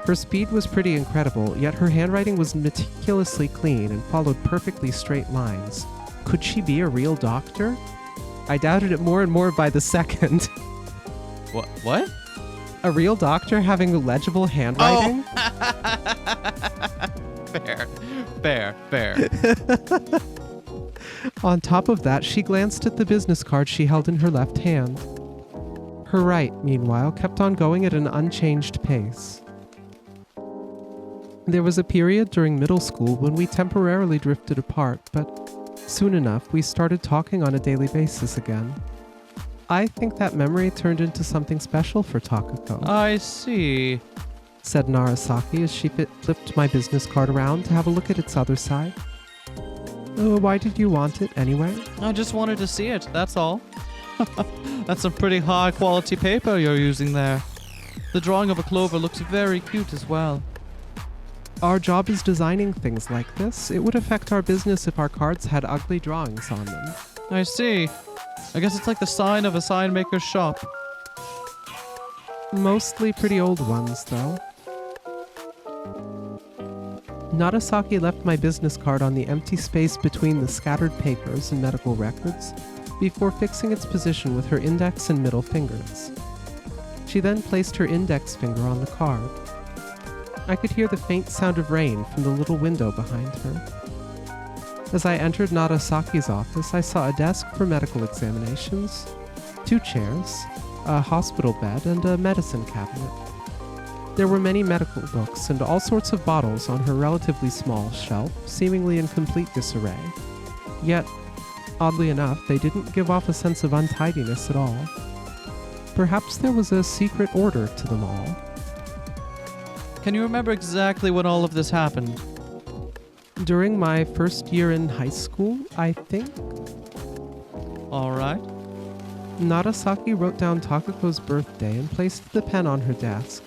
Her speed was pretty incredible, yet her handwriting was meticulously clean and followed perfectly straight lines. Could she be a real doctor? I doubted it more and more by the second. What? A real doctor having legible handwriting? Fair. On top of that, she glanced at the business card she held in her left hand. Her right, meanwhile, kept on going at an unchanged pace. There was a period during middle school when we temporarily drifted apart, but Soon enough, we started talking on a daily basis again. I think that memory turned into something special for Takako, I see. said Narasaki as she flipped my business card around to have a look at its other side. Why did you want it anyway? I just wanted to see it, that's all. That's some pretty high quality paper you're using there. The drawing of a clover looks very cute as well. Our job is designing things like this. It would affect our business if our cards had ugly drawings on them. I see. I guess it's like the sign of a sign maker's shop. Mostly pretty old ones, though. Narasaki left my business card on the empty space between the scattered papers and medical records before fixing its position with her index and middle fingers. She then placed her index finger on the card. I could hear the faint sound of rain from the little window behind her. As I entered Narasaki's office, I saw a desk for medical examinations, 2 chairs, a hospital bed, and a medicine cabinet. There were many medical books and all sorts of bottles on her relatively small shelf, seemingly in complete disarray. Yet, oddly enough, they didn't give off a sense of untidiness at all. Perhaps there was a secret order to them all. Can you remember exactly when all of this happened? During my first year in high school, I think. Alright. Narasaki wrote down Takako's birthday and placed the pen on her desk.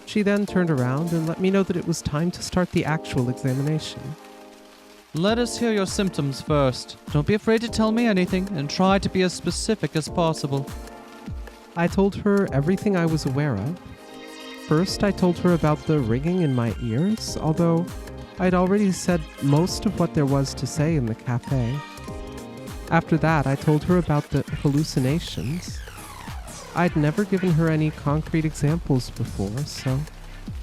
She then turned around and let me know that it was time to start the actual examination. Let us hear your symptoms first. Don't be afraid to tell me anything, and try to be as specific as possible. I told her everything I was aware of. First, I told her about the ringing in my ears, although I'd already said most of what there was to say in the cafe. After that, I told her about the hallucinations. I'd never given her any concrete examples before, so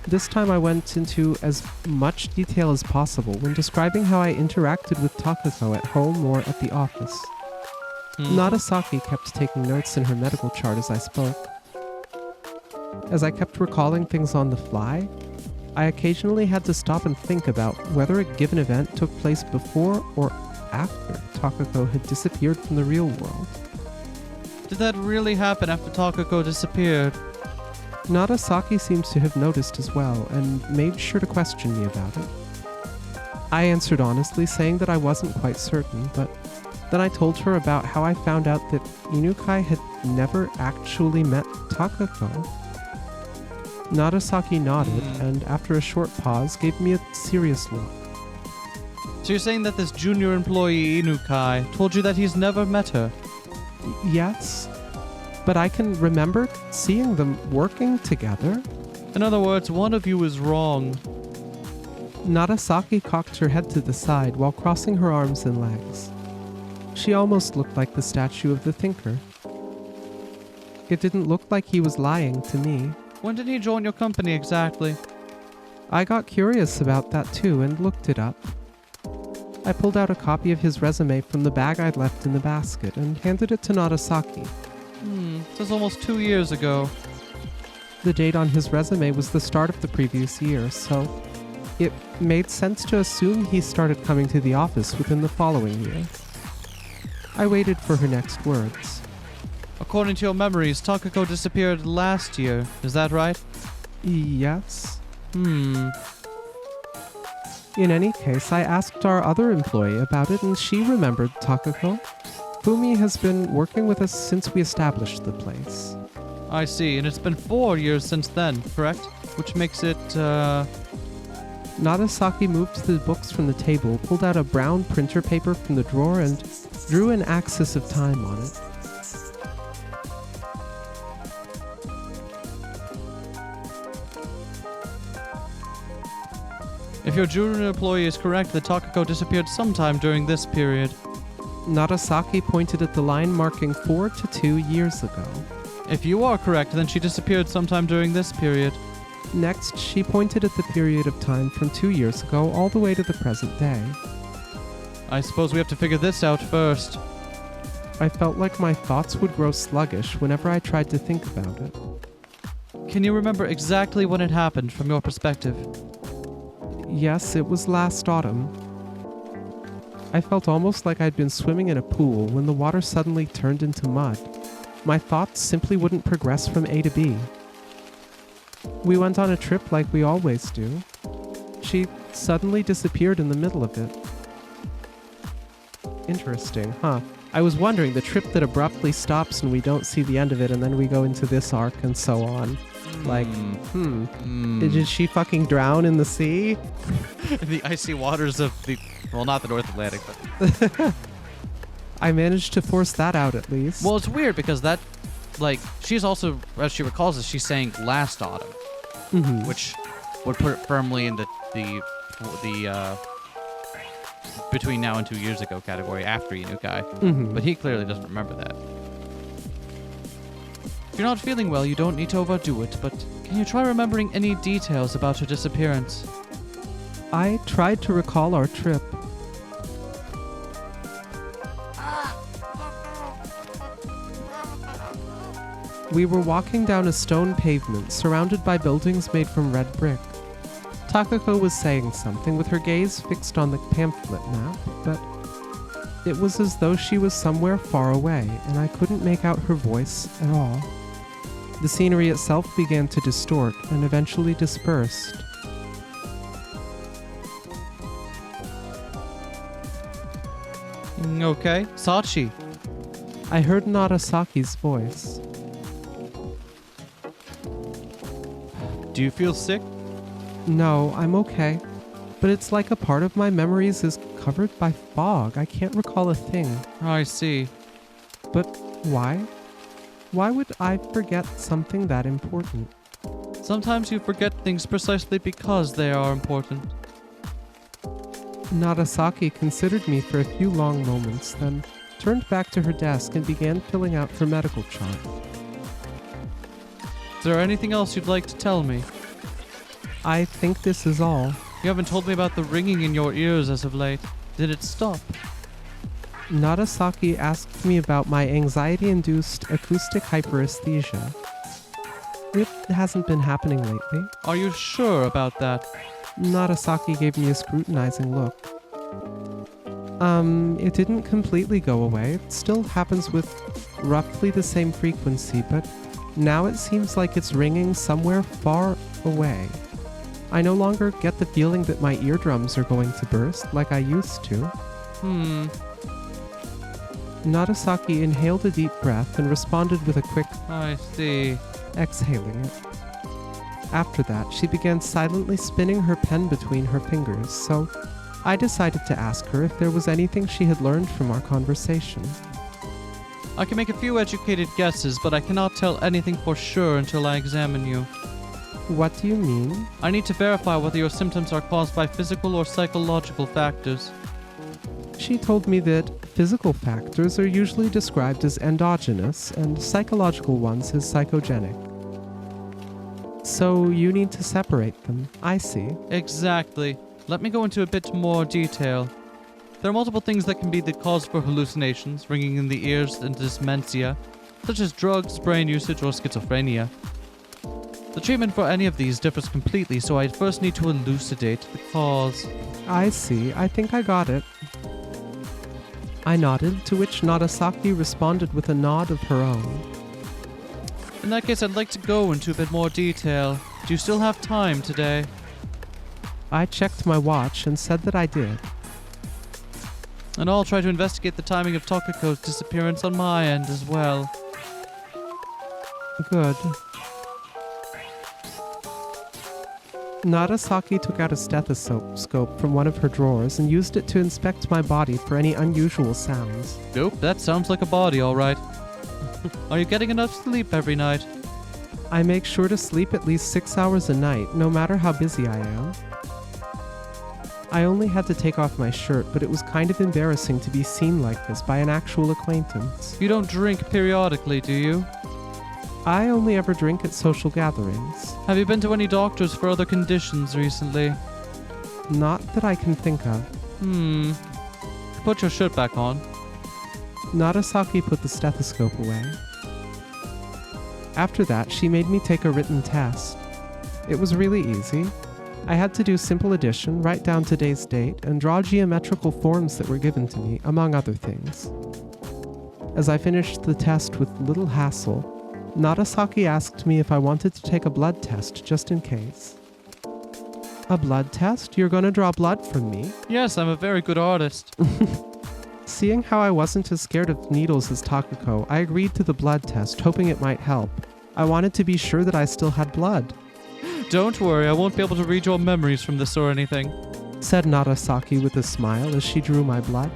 this time I went into as much detail as possible when describing how I interacted with Takako at home or at the office. Narasaki kept taking notes in her medical chart as I spoke. As I kept recalling things on the fly, I occasionally had to stop and think about whether a given event took place before or after Takako had disappeared from the real world. Did that really happen after Takako disappeared? Narasaki seems to have noticed as well and made sure to question me about it. I answered honestly, saying that I wasn't quite certain, but then I told her about how I found out that Inukai had never actually met Takako. Narasaki nodded, and after a short pause, gave me a serious look. So you're saying that this junior employee Inukai told you that he's never met her? Yes, but I can remember seeing them working together. In other words, one of you is wrong. Narasaki cocked her head to the side while crossing her arms and legs. She almost looked like the statue of the thinker. It didn't look like he was lying to me. When did he join your company exactly? I got curious about that too and looked it up. I pulled out a copy of his resume from the bag I'd left in the basket and handed it to Narasaki. This was almost 2 years ago. The date on his resume was the start of the previous year, so it made sense to assume he started coming to the office within the following year. I waited for her next words. According to your memories, Takako disappeared last year. Is that right? Yes. Hmm. In any case, I asked our other employee about it and she remembered Takako. Fumi has been working with us since we established the place. I see, and it's been 4 years since then, correct? Which makes it, Narasaki moved the books from the table, pulled out a brown printer paper from the drawer, and drew an axis of time on it. If your junior employee is correct, that Takako disappeared sometime during this period. Narasaki pointed at the line marking 4 to 2 years ago. If you are correct, then she disappeared sometime during this period. Next, she pointed at the period of time from 2 years ago all the way to the present day. I suppose we have to figure this out first. I felt like my thoughts would grow sluggish whenever I tried to think about it. Can you remember exactly when it happened from your perspective? Yes, it was last autumn. I felt almost like I'd been swimming in a pool when the water suddenly turned into mud. My thoughts simply wouldn't progress from A to B. We went on a trip like we always do. She suddenly disappeared in the middle of it. Interesting, huh? I was wondering, the trip that abruptly stops and we don't see the end of it and then we go into this arc and so on. Like, did she fucking drown in the sea? In the icy waters of the, well, not the North Atlantic, but... I managed to force that out at least. Well, it's weird because that, like, she's also, as she recalls it, she's saying last autumn, which would put it firmly in the between now and 2 years ago category after Inukai. But he clearly doesn't remember that. If you're not feeling well, you don't need to overdo it, but can you try remembering any details about her disappearance? I tried to recall our trip. We were walking down a stone pavement surrounded by buildings made from red brick. Takako was saying something with her gaze fixed on the pamphlet map, but it was as though she was somewhere far away, and I couldn't make out her voice at all. The scenery itself began to distort and eventually dispersed. Okay. Sachi. I heard Narasaki's voice. Do you feel sick? No, I'm okay. But it's like a part of my memories is covered by fog. I can't recall a thing. I see. But why? Why would I forget something that important? Sometimes you forget things precisely because they are important. Narasaki considered me for a few long moments, then turned back to her desk and began filling out her medical chart. Is there anything else you'd like to tell me? I think this is all. You haven't told me about the ringing in your ears as of late. Did it stop? Narasaki asked me about my anxiety-induced acoustic hyperesthesia. It hasn't been happening lately. Are you sure about that? Narasaki gave me a scrutinizing look. It didn't completely go away. It still happens with roughly the same frequency, but now it seems like it's ringing somewhere far away. I no longer get the feeling that my eardrums are going to burst like I used to. Narasaki inhaled a deep breath and responded with a quick, I see. exhaling it. After that, she began silently spinning her pen between her fingers, so I decided to ask her if there was anything she had learned from our conversation. I can make a few educated guesses, but I cannot tell anything for sure until I examine you. What do you mean? I need to verify whether your symptoms are caused by physical or psychological factors. She told me that physical factors are usually described as endogenous and psychological ones as psychogenic. So you need to separate them. I see. Exactly. Let me go into a bit more detail. There are multiple things that can be the cause for hallucinations, ringing in the ears, and dysmencia, such as drugs, brain usage, or schizophrenia. The treatment for any of these differs completely, so I first need to elucidate the cause. I see. I think I got it. I nodded, to which Narasaki responded with a nod of her own. In that case, I'd like to go into a bit more detail. Do you still have time today? I checked my watch and said that I did. And I'll try to investigate the timing of Takako's disappearance on my end as well. Good. Narasaki took out a stethoscope from one of her drawers and used it to inspect my body for any unusual sounds. Nope, that sounds like a body, all right. Are you getting enough sleep every night? I make sure to sleep at least 6 hours a night, no matter how busy I am. I only had to take off my shirt, but it was kind of embarrassing to be seen like this by an actual acquaintance. You don't drink periodically, do you? I only ever drink at social gatherings. Have you been to any doctors for other conditions recently? Not that I can think of. Put your shirt back on. Narasaki put the stethoscope away. After that, she made me take a written test. It was really easy. I had to do simple addition, write down today's date, and draw geometrical forms that were given to me, among other things. As I finished the test with little hassle, Narasaki asked me if I wanted to take a blood test just in case. A blood test? You're gonna draw blood from me? Yes, I'm a very good artist. Seeing how I wasn't as scared of needles as Takako, I agreed to the blood test, hoping it might help. I wanted to be sure that I still had blood. Don't worry, I won't be able to read your memories from this or anything, said Narasaki with a smile as she drew my blood.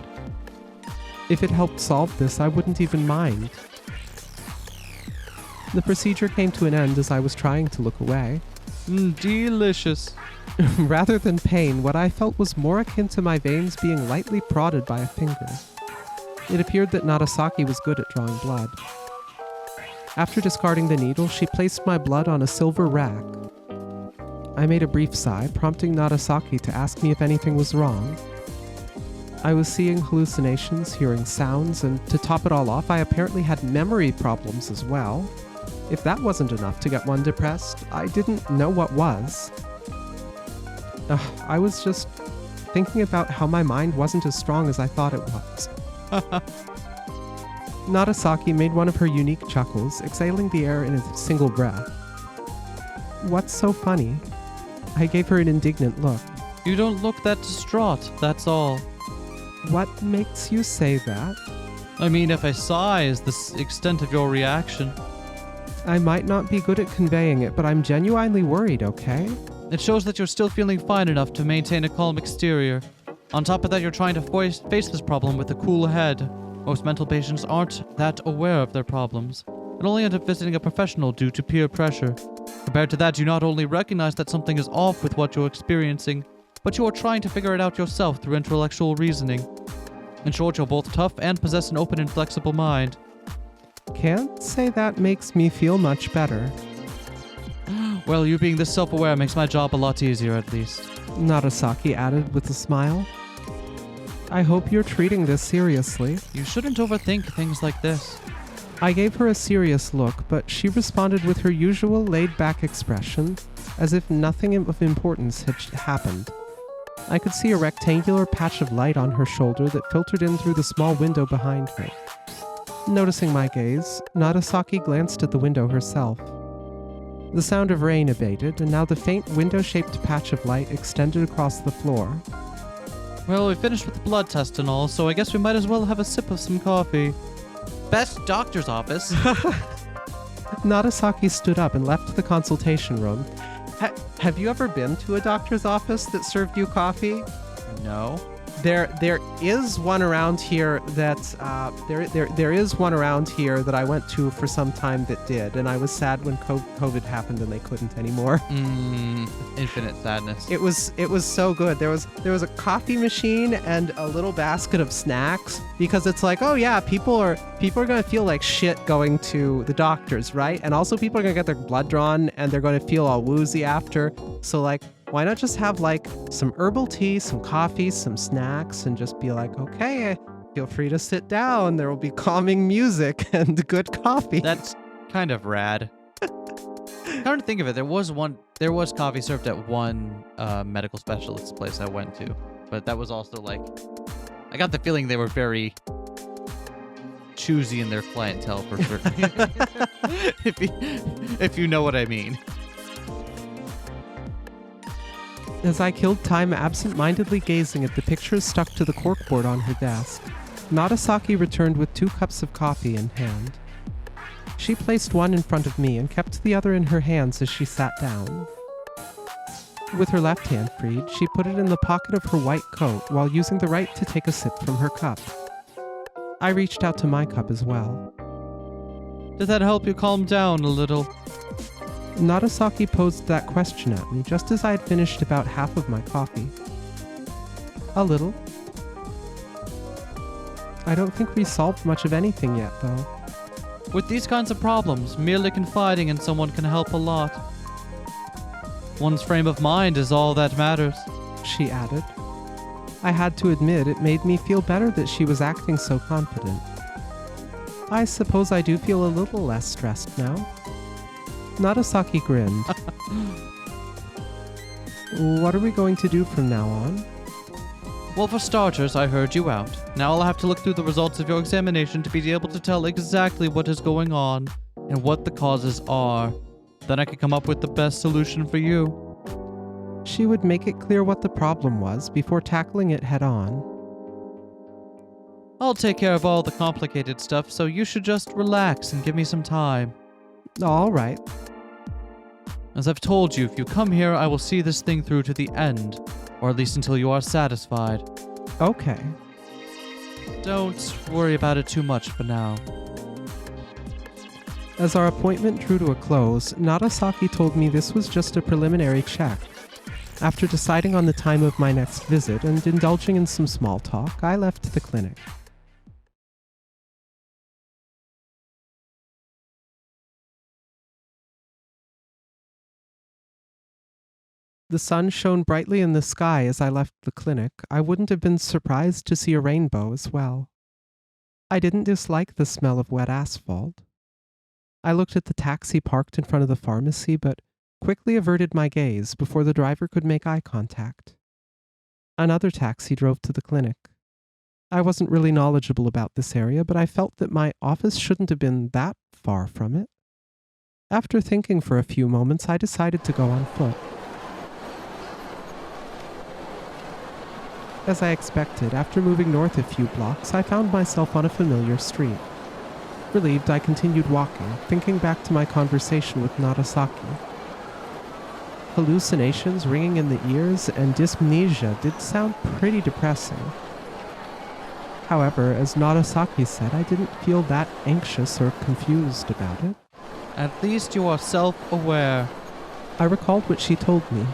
If it helped solve this, I wouldn't even mind. The procedure came to an end as I was trying to look away. Delicious. Rather than pain, what I felt was more akin to my veins being lightly prodded by a finger. It appeared that Narasaki was good at drawing blood. After discarding the needle, she placed my blood on a silver rack. I made a brief sigh, prompting Narasaki to ask me if anything was wrong. I was seeing hallucinations, hearing sounds, and to top it all off, I apparently had memory problems as well. If that wasn't enough to get one depressed, I didn't know what was. I was just thinking about how my mind wasn't as strong as I thought it was. Narasaki made one of her unique chuckles, exhaling the air in a single breath. What's so funny? I gave her an indignant look. You don't look that distraught, that's all. What makes you say that? I mean, if a sigh is the extent of your reaction. I might not be good at conveying it, but I'm genuinely worried, okay? It shows that you're still feeling fine enough to maintain a calm exterior. On top of that, you're trying to face this problem with a cool head. Most mental patients aren't that aware of their problems, and only end up visiting a professional due to peer pressure. Compared to that, you not only recognize that something is off with what you're experiencing, but you are trying to figure it out yourself through intellectual reasoning. In short, you're both tough and possess an open and flexible mind. Can't say that makes me feel much better. Well, you being this self-aware makes my job a lot easier, at least. Narasaki added with a smile. I hope you're treating this seriously. You shouldn't overthink things like this. I gave her a serious look, but she responded with her usual laid-back expression, as if nothing of importance had happened. I could see a rectangular patch of light on her shoulder that filtered in through the small window behind her. Noticing my gaze, Narasaki glanced at the window herself. The sound of rain abated, and now the faint window-shaped patch of light extended across the floor. Well, we finished with the blood test and all, so I guess we might as well have a sip of some coffee. Best doctor's office. Narasaki stood up and left the consultation room. Have you ever been to a doctor's office that served you coffee? No. There is one around here that there is one around here that I went to for some time that did, and I was sad when COVID happened and they couldn't anymore. Infinite sadness. It was so good. There was a coffee machine and a little basket of snacks, because it's like, oh yeah, people are gonna feel like shit going to the doctors, right? And also people are gonna get their blood drawn and they're gonna feel all woozy after. So like, why not just have like some herbal tea, some coffee, some snacks, and just be like, okay, feel free to sit down. There will be calming music and good coffee. That's kind of rad. Come to think of it, there was coffee served at one medical specialist place I went to, but that was also like, I got the feeling they were very choosy in their clientele for certain. if you know what I mean. As I killed time absent-mindedly gazing at the pictures stuck to the corkboard on her desk, Narasaki returned with 2 cups of coffee in hand. She placed one in front of me and kept the other in her hands as she sat down. With her left hand freed, she put it in the pocket of her white coat while using the right to take a sip from her cup. I reached out to my cup as well. Does that help you calm down a little? Narasaki posed that question at me just as I had finished about half of my coffee. A little. I don't think we solved much of anything yet, though. With these kinds of problems, merely confiding in someone can help a lot. One's frame of mind is all that matters, she added. I had to admit it made me feel better that she was acting so confident. I suppose I do feel a little less stressed now. Narasaki grinned. What are we going to do from now on? Well, for starters, I heard you out. Now I'll have to look through the results of your examination to be able to tell exactly what is going on and what the causes are. Then I could come up with the best solution for you. She would make it clear what the problem was before tackling it head on. I'll take care of all the complicated stuff, so you should just relax and give me some time. All right. As I've told you, if you come here, I will see this thing through to the end, or at least until you are satisfied. Okay. Don't worry about it too much for now. As our appointment drew to a close, Narasaki told me this was just a preliminary check. After deciding on the time of my next visit and indulging in some small talk, I left the clinic. The sun shone brightly in the sky as I left the clinic. I wouldn't have been surprised to see a rainbow as well. I didn't dislike the smell of wet asphalt. I looked at the taxi parked in front of the pharmacy, but quickly averted my gaze before the driver could make eye contact. Another taxi drove to the clinic. I wasn't really knowledgeable about this area, but I felt that my office shouldn't have been that far from it. After thinking for a few moments, I decided to go on foot. As I expected, after moving north a few blocks, I found myself on a familiar street. Relieved, I continued walking, thinking back to my conversation with Narasaki. Hallucinations ringing in the ears and dysmnesia did sound pretty depressing. However, as Narasaki said, I didn't feel that anxious or confused about it. At least you are self-aware. I recalled what she told me.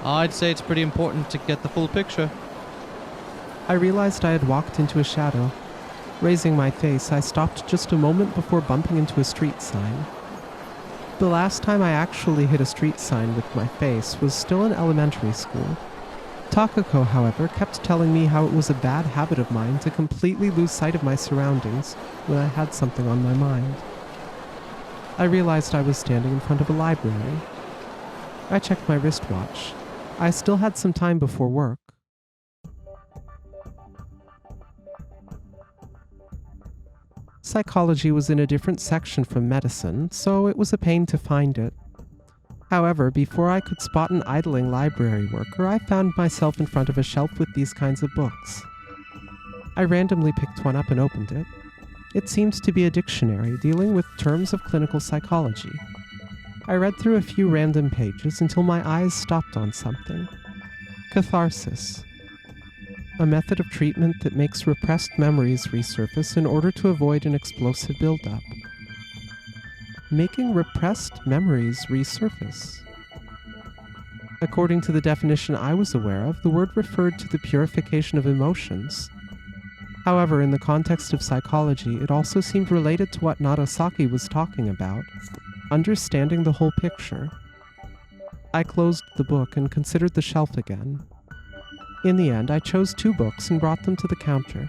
I'd say it's pretty important to get the full picture. I realized I had walked into a shadow. Raising my face, I stopped just a moment before bumping into a street sign. The last time I actually hit a street sign with my face was still in elementary school. Takako, however, kept telling me how it was a bad habit of mine to completely lose sight of my surroundings when I had something on my mind. I realized I was standing in front of a library. I checked my wristwatch. I still had some time before work. Psychology was in a different section from medicine, so it was a pain to find it. However, before I could spot an idling library worker, I found myself in front of a shelf with these kinds of books. I randomly picked one up and opened it. It seemed to be a dictionary dealing with terms of clinical psychology. I read through a few random pages until my eyes stopped on something. Catharsis. A method of treatment that makes repressed memories resurface in order to avoid an explosive buildup. Making repressed memories resurface. According to the definition I was aware of, the word referred to the purification of emotions. However, in the context of psychology, it also seemed related to what Narasaki was talking about, understanding the whole picture. I closed the book and considered the shelf again. In the end, I chose 2 books and brought them to the counter.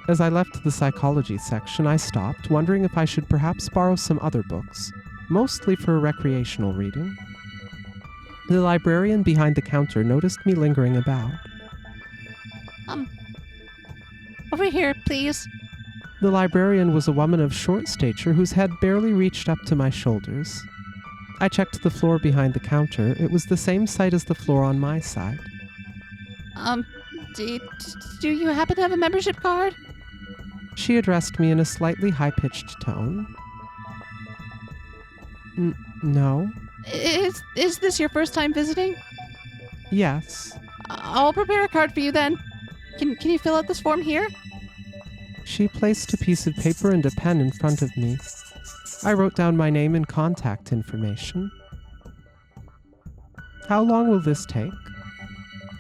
As I left the psychology section, I stopped, wondering if I should perhaps borrow some other books, mostly for recreational reading. The librarian behind the counter noticed me lingering about. Over here, please. The librarian was a woman of short stature whose head barely reached up to my shoulders. I checked the floor behind the counter. It was the same site as the floor on my side. Do you happen to have a membership card? She addressed me in a slightly high-pitched tone. No. Is this your first time visiting? Yes. I'll prepare a card for you then. Can you fill out this form here? She placed a piece of paper and a pen in front of me. I wrote down my name and contact information. How long will this take?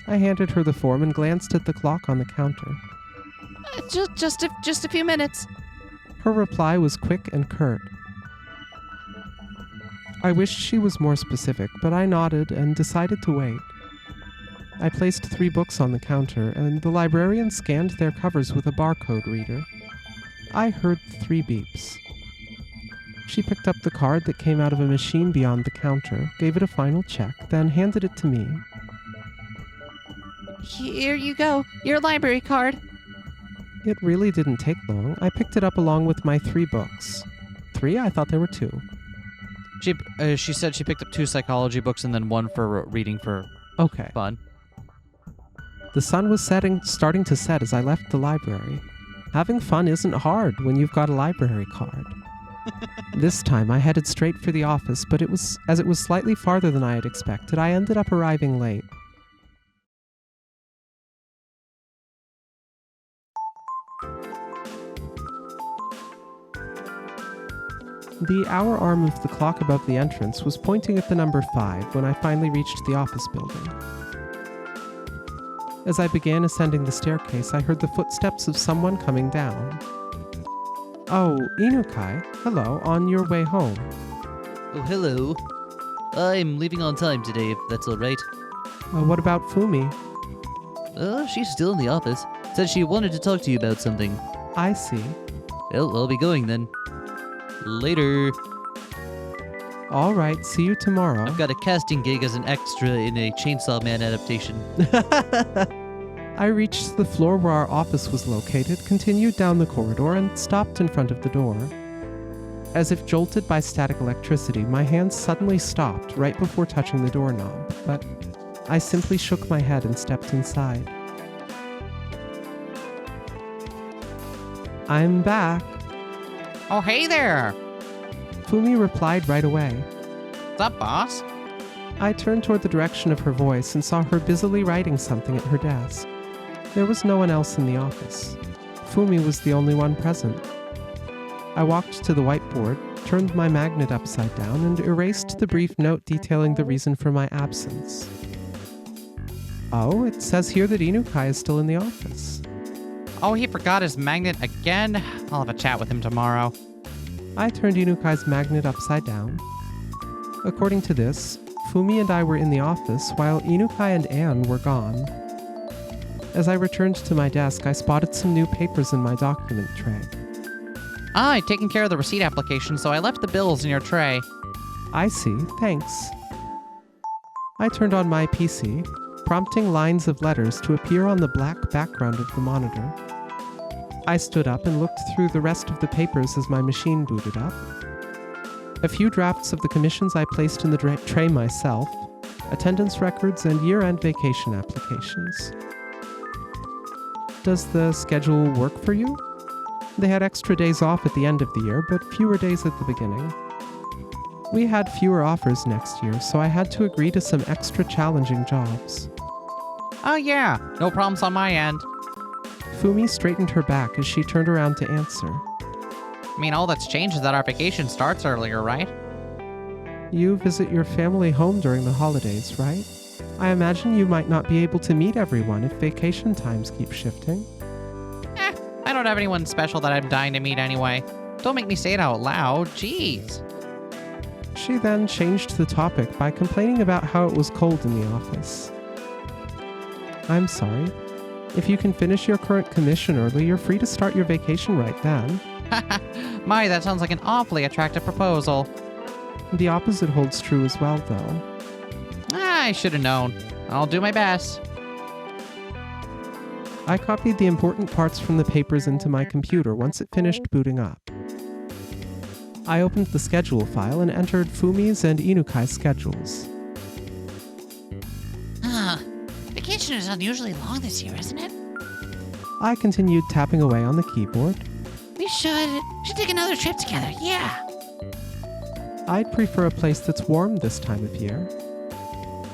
I handed her the form and glanced at the clock on the counter. Just a few minutes. Her reply was quick and curt. I wished she was more specific, but I nodded and decided to wait. I placed 3 books on the counter, and the librarian scanned their covers with a barcode reader. I heard 3 beeps. She picked up the card that came out of a machine beyond the counter, gave it a final check, then handed it to me. Here you go. Your library card. It really didn't take long. I picked it up along with my 3 books. 3? I thought there were 2. She said she picked up 2 psychology books and then 1 for reading for Okay. fun. The sun was starting to set as I left the library. Having fun isn't hard when you've got a library card. This time I headed straight for the office, but it was slightly farther than I had expected, I ended up arriving late. The hour arm of the clock above the entrance was pointing at the number 5 when I finally reached the office building. As I began ascending the staircase, I heard the footsteps of someone coming down. Oh, Inukai, hello, on your way home. Oh, hello. I'm leaving on time today, if that's alright. What about Fumi? She's still in the office. Said she wanted to talk to you about something. I see. Well, I'll be going then. Later. All right, see you tomorrow. I've got a casting gig as an extra in a Chainsaw Man adaptation. I reached the floor where our office was located, continued down the corridor, and stopped in front of the door. As if jolted by static electricity, my hands suddenly stopped right before touching the doorknob, but I simply shook my head and stepped inside. I'm back. Oh, hey there. Fumi replied right away. What's up, boss? I turned toward the direction of her voice and saw her busily writing something at her desk. There was no one else in the office. Fumi was the only one present. I walked to the whiteboard, turned my magnet upside down, and erased the brief note detailing the reason for my absence. Oh, it says here that Inukai is still in the office. Oh, he forgot his magnet again? I'll have a chat with him tomorrow. I turned Inukai's magnet upside down. According to this, Fumi and I were in the office while Inukai and Anne were gone. As I returned to my desk, I spotted some new papers in my document tray. I'd taken care of the receipt application, so I left the bills in your tray. I see, thanks. I turned on my PC, prompting lines of letters to appear on the black background of the monitor. I stood up and looked through the rest of the papers as my machine booted up. A few drafts of the commissions I placed in the tray myself, attendance records, and year-end vacation applications. Does the schedule work for you? They had extra days off at the end of the year, but fewer days at the beginning. We had fewer offers next year, so I had to agree to some extra challenging jobs. Oh yeah, no problems on my end. Fumi straightened her back as she turned around to answer. I mean, all that's changed is that our vacation starts earlier, right? You visit your family home during the holidays, right? I imagine you might not be able to meet everyone if vacation times keep shifting. I don't have anyone special that I'm dying to meet anyway. Don't make me say it out loud, jeez. She then changed the topic by complaining about how it was cold in the office. I'm sorry. If you can finish your current commission early, you're free to start your vacation right then. My, that sounds like an awfully attractive proposal. The opposite holds true as well, though. I should have known. I'll do my best. I copied the important parts from the papers into my computer once it finished booting up. I opened the schedule file and entered Fumi's and Inukai's schedules. Vacation is unusually long this year, isn't it? I continued tapping away on the keyboard. We should take another trip together, yeah. I'd prefer a place that's warm this time of year.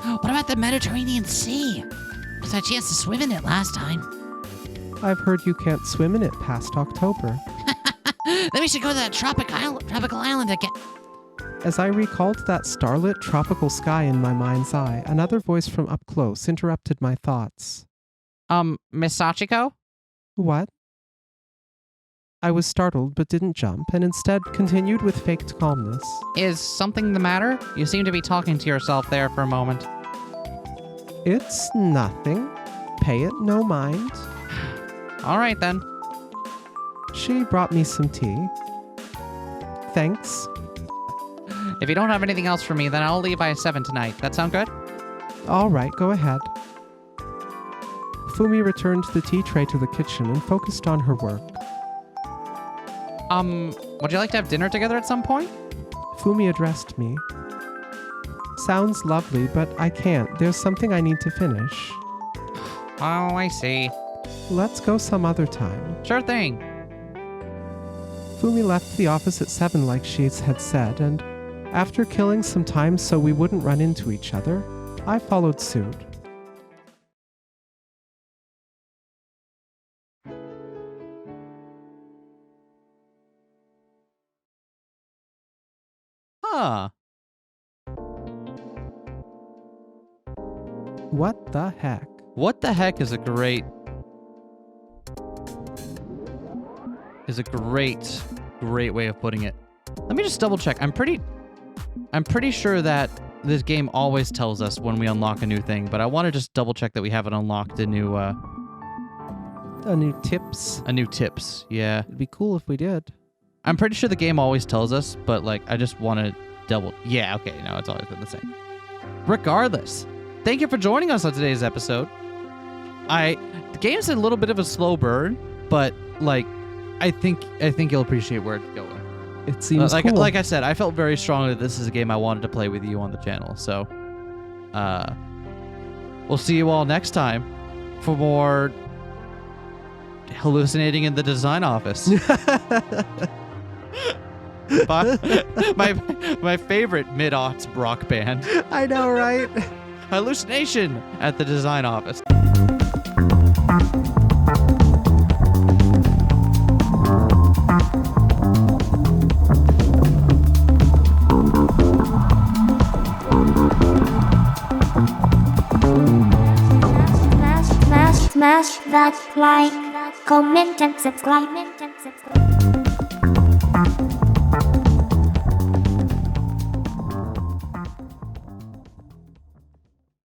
What about the Mediterranean Sea? I had a chance to swim in it last time. I've heard you can't swim in it past October. Then we should go to that tropical island again. As I recalled that starlit tropical sky in my mind's eye, another voice from up close interrupted my thoughts. Miss Sachiko? What? I was startled but didn't jump, and instead continued with faked calmness. Is something the matter? You seem to be talking to yourself there for a moment. It's nothing. Pay it no mind. All right, then. She brought me some tea. thanks. If you don't have anything else for me, then I'll leave by 7 tonight. That sound good? All right, go ahead. Fumi returned the tea tray to the kitchen and focused on her work. Would you like to have dinner together at some point? Fumi addressed me. Sounds lovely, but I can't. There's something I need to finish. Oh, I see. Let's go some other time. Sure thing. Fumi left the office at 7 like she had said, and after killing some time so we wouldn't run into each other, I followed suit. Huh. What the heck? What the heck is a great way of putting it. Let me just double check. I'm pretty sure that this game always tells us when we unlock a new thing, but I want to just double check that we haven't unlocked a new tips. A new tips. Yeah. It'd be cool if we did. I'm pretty sure the game always tells us, but like I just want to double. Yeah, okay. No, it's always been the same. Regardless, thank you for joining us on today's episode. The game's a little bit of a slow burn, but like I think you'll appreciate where it's going. It seems like cool. Like I said, I felt very strongly that this is a game I wanted to play with you on the channel. So, we'll see you all next time for more hallucinating in the design office. my favorite mid-aughts rock band. I know, right? Hallucination at the design office. Smash that like, comment and subscribe.